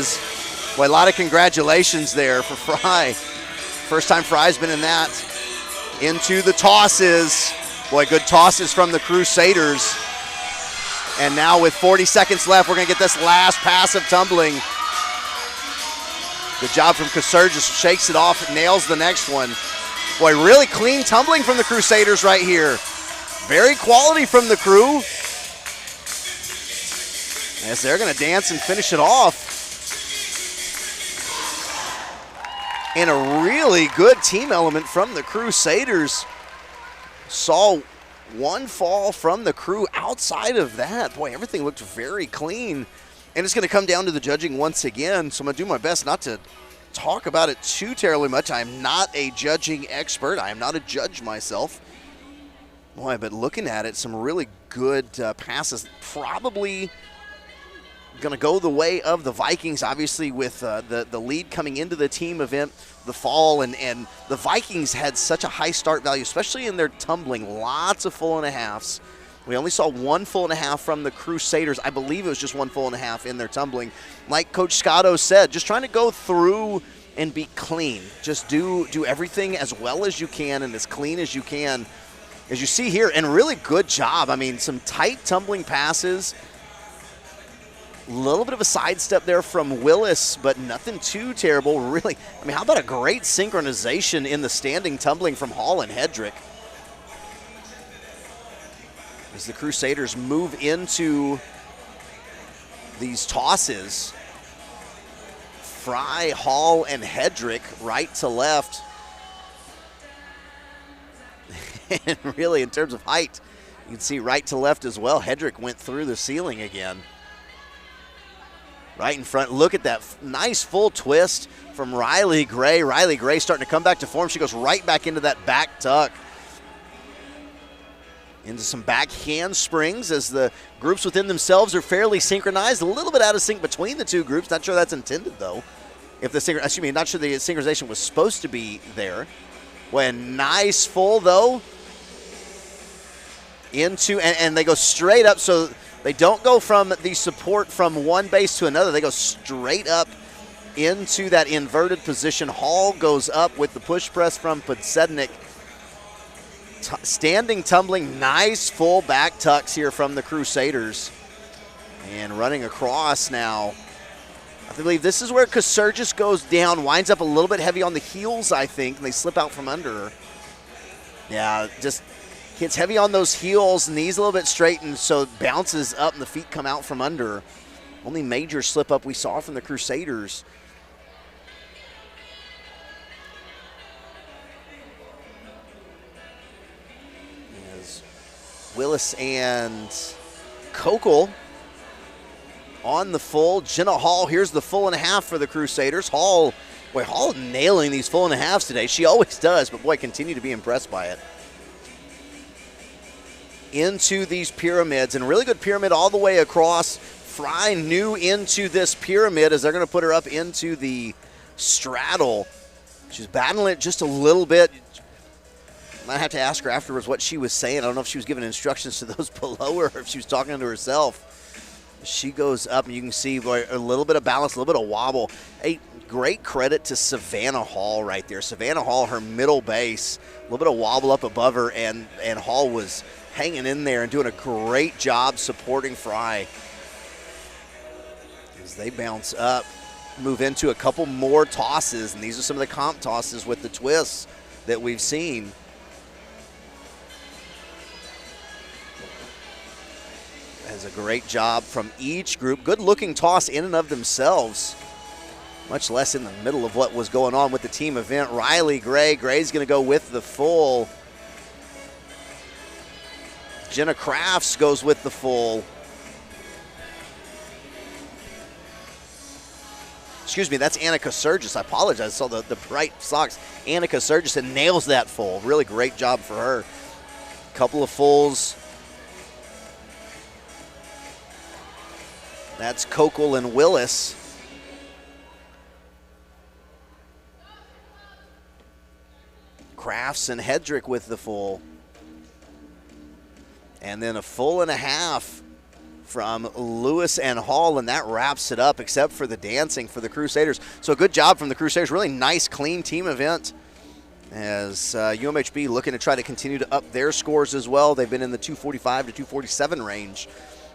Boy, a lot of congratulations there for Fry. First time Fry's been in that. Into the tosses. Boy, good tosses from the Crusaders. And now with 40 seconds left, we're going to get this last pass of tumbling. Good job from Casurgis. Shakes it off, nails the next one. Boy, really clean tumbling from the Crusaders right here. Very quality from the crew. As they're going to dance and finish it off. And a really good team element from the Crusaders. Saw one fall from the crew. Outside of that, boy, everything looked very clean. And it's going to come down to the judging once again. So I'm going to do my best not to talk about it too terribly much. I am not a judging expert. I am not a judge myself. Boy, but looking at it, some really good passes. Probably going to go the way of the Vikings, obviously, with the lead coming into the team event, the fall, and the Vikings had such a high start value, especially in their tumbling. Lots of full and a halves. We only saw 1 full and a half from the Crusaders. I believe it was just 1 full and a half in their tumbling. Like Coach Scotto said, just trying to go through and be clean. Just do everything as well as you can and as clean as you can. As you see here, and really good job. I mean, some tight tumbling passes. A little bit of a sidestep there from Willis, but nothing too terrible, really. I mean, how about a great synchronization in the standing tumbling from Hall and Hedrick? As the Crusaders move into these tosses. Fry, Hall, and Hedrick right to left. And really, in terms of height, you can see right to left as well. Hedrick went through the ceiling again. Right in front. Look at that nice full twist from Riley Gray. Riley Gray starting to come back to form. She goes right back into that back tuck. Into some back handsprings as the groups within themselves are fairly synchronized. A little bit out of sync between the two groups. Not sure that's intended, though. Not sure the synchronization was supposed to be there. When nice full, though. Into, and they go straight up, so they don't go from the support from one base to another. They go straight up into that inverted position. Hall goes up with the push press from Podsednik. Standing tumbling, nice full back tucks here from the Crusaders. And running across now. I believe this is where Casurgis goes down, winds up a little bit heavy on the heels, I think, and they slip out from under her. Yeah, just hits heavy on those heels, knees a little bit straightened, so it bounces up and the feet come out from under her. Only major slip up we saw from the Crusaders. As Willis and Kokel on the full. Jenna Hall, here's the full and a half for the Crusaders. Hall nailing these full and a halves today. She always does, but boy, continue to be impressed by it. Into these pyramids, and a really good pyramid all the way across. Fry new into this pyramid as they're going to put her up into the straddle. She's battling it just a little bit. Might have to ask her afterwards what she was saying. I don't know if she was giving instructions to those below her or if she was talking to herself. She goes up, and you can see a little bit of balance, a little bit of wobble. A great credit to Savannah Hall right there. Savannah Hall, her middle base, a little bit of wobble up above her, and Hall was hanging in there and doing a great job supporting Fry. As they bounce up. move into a couple more tosses, and these are some of the comp tosses with the twists that we've seen. That's a great job from each group. Good looking toss in and of themselves, much less in the middle of what was going on with the team event. Riley Gray, Gray's gonna go with the full. Jenna Crafts goes with the full. Excuse me, that's Annika Surgis. I apologize. I saw the bright socks. Annika Surgis and nails that full. Really great job for her. Couple of fulls. That's Kokel and Willis. Crafts and Hedrick with the full. And then a full and a half from Lewis and Hall, and that wraps it up except for the dancing for the Crusaders. So good job from the Crusaders. Really nice, clean team event as UMHB looking to try to continue to up their scores as well. They've been in the 245 to 247 range,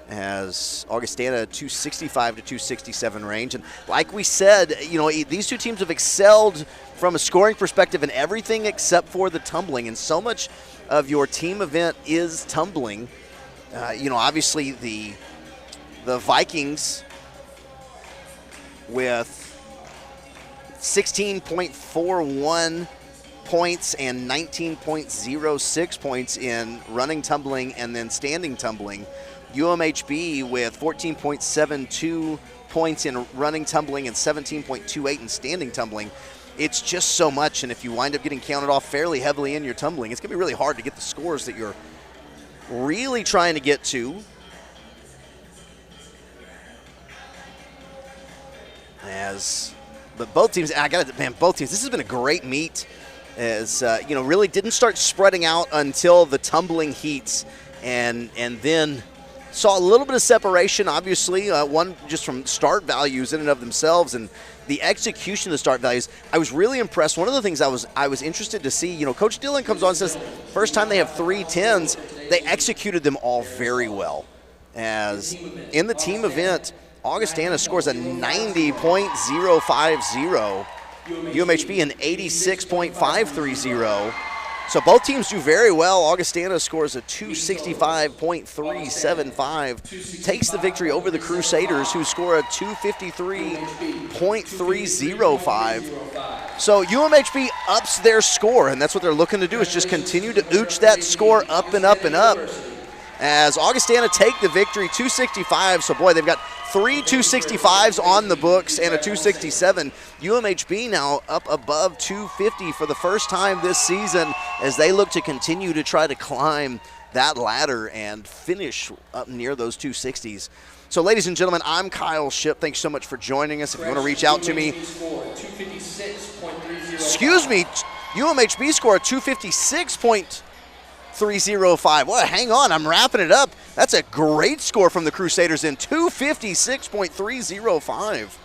as Augustana 265 to 267 range. And like we said, you know, these two teams have excelled from a scoring perspective in everything except for the tumbling, and so much of your team event is tumbling. You know, obviously the Vikings with 16.41 points and 19.06 points in running tumbling and then standing tumbling. UMHB with 14.72 points in running tumbling and 17.28 in standing tumbling. It's just so much, and if you wind up getting counted off fairly heavily in your tumbling, it's going to be really hard to get the scores that you're really trying to get to. But both teams, both teams, this has been a great meet, as you know, really didn't start spreading out until the tumbling heats, and then saw a little bit of separation, obviously, one just from start values in and of themselves, and the execution of the start values. I was really impressed. One of the things I was interested to see, you know, Coach Dillon comes on and says, first time they have 3 10s, they executed them all very well. As in the team event, Augustana scores a 90.050, UMHB an 86.530. So both teams do very well. Augustana scores a 265.375, takes the victory over the Crusaders, who score a 253.305. So UMHB ups their score, and that's what they're looking to do, is just continue to ooch that score up and up and up, as Augustana take the victory, 265. So boy, they've got 3 265s on the books and a 267. UMHB now up above 250 for the first time this season, as they look to continue to try to climb that ladder and finish up near those 260s. So ladies and gentlemen, I'm Kyle Shipp. Thanks so much for joining us. If you want to reach out to me, excuse me, UMHB score a 256.305. Well, hang on, I'm wrapping it up. That's a great score from the Crusaders in 256.305.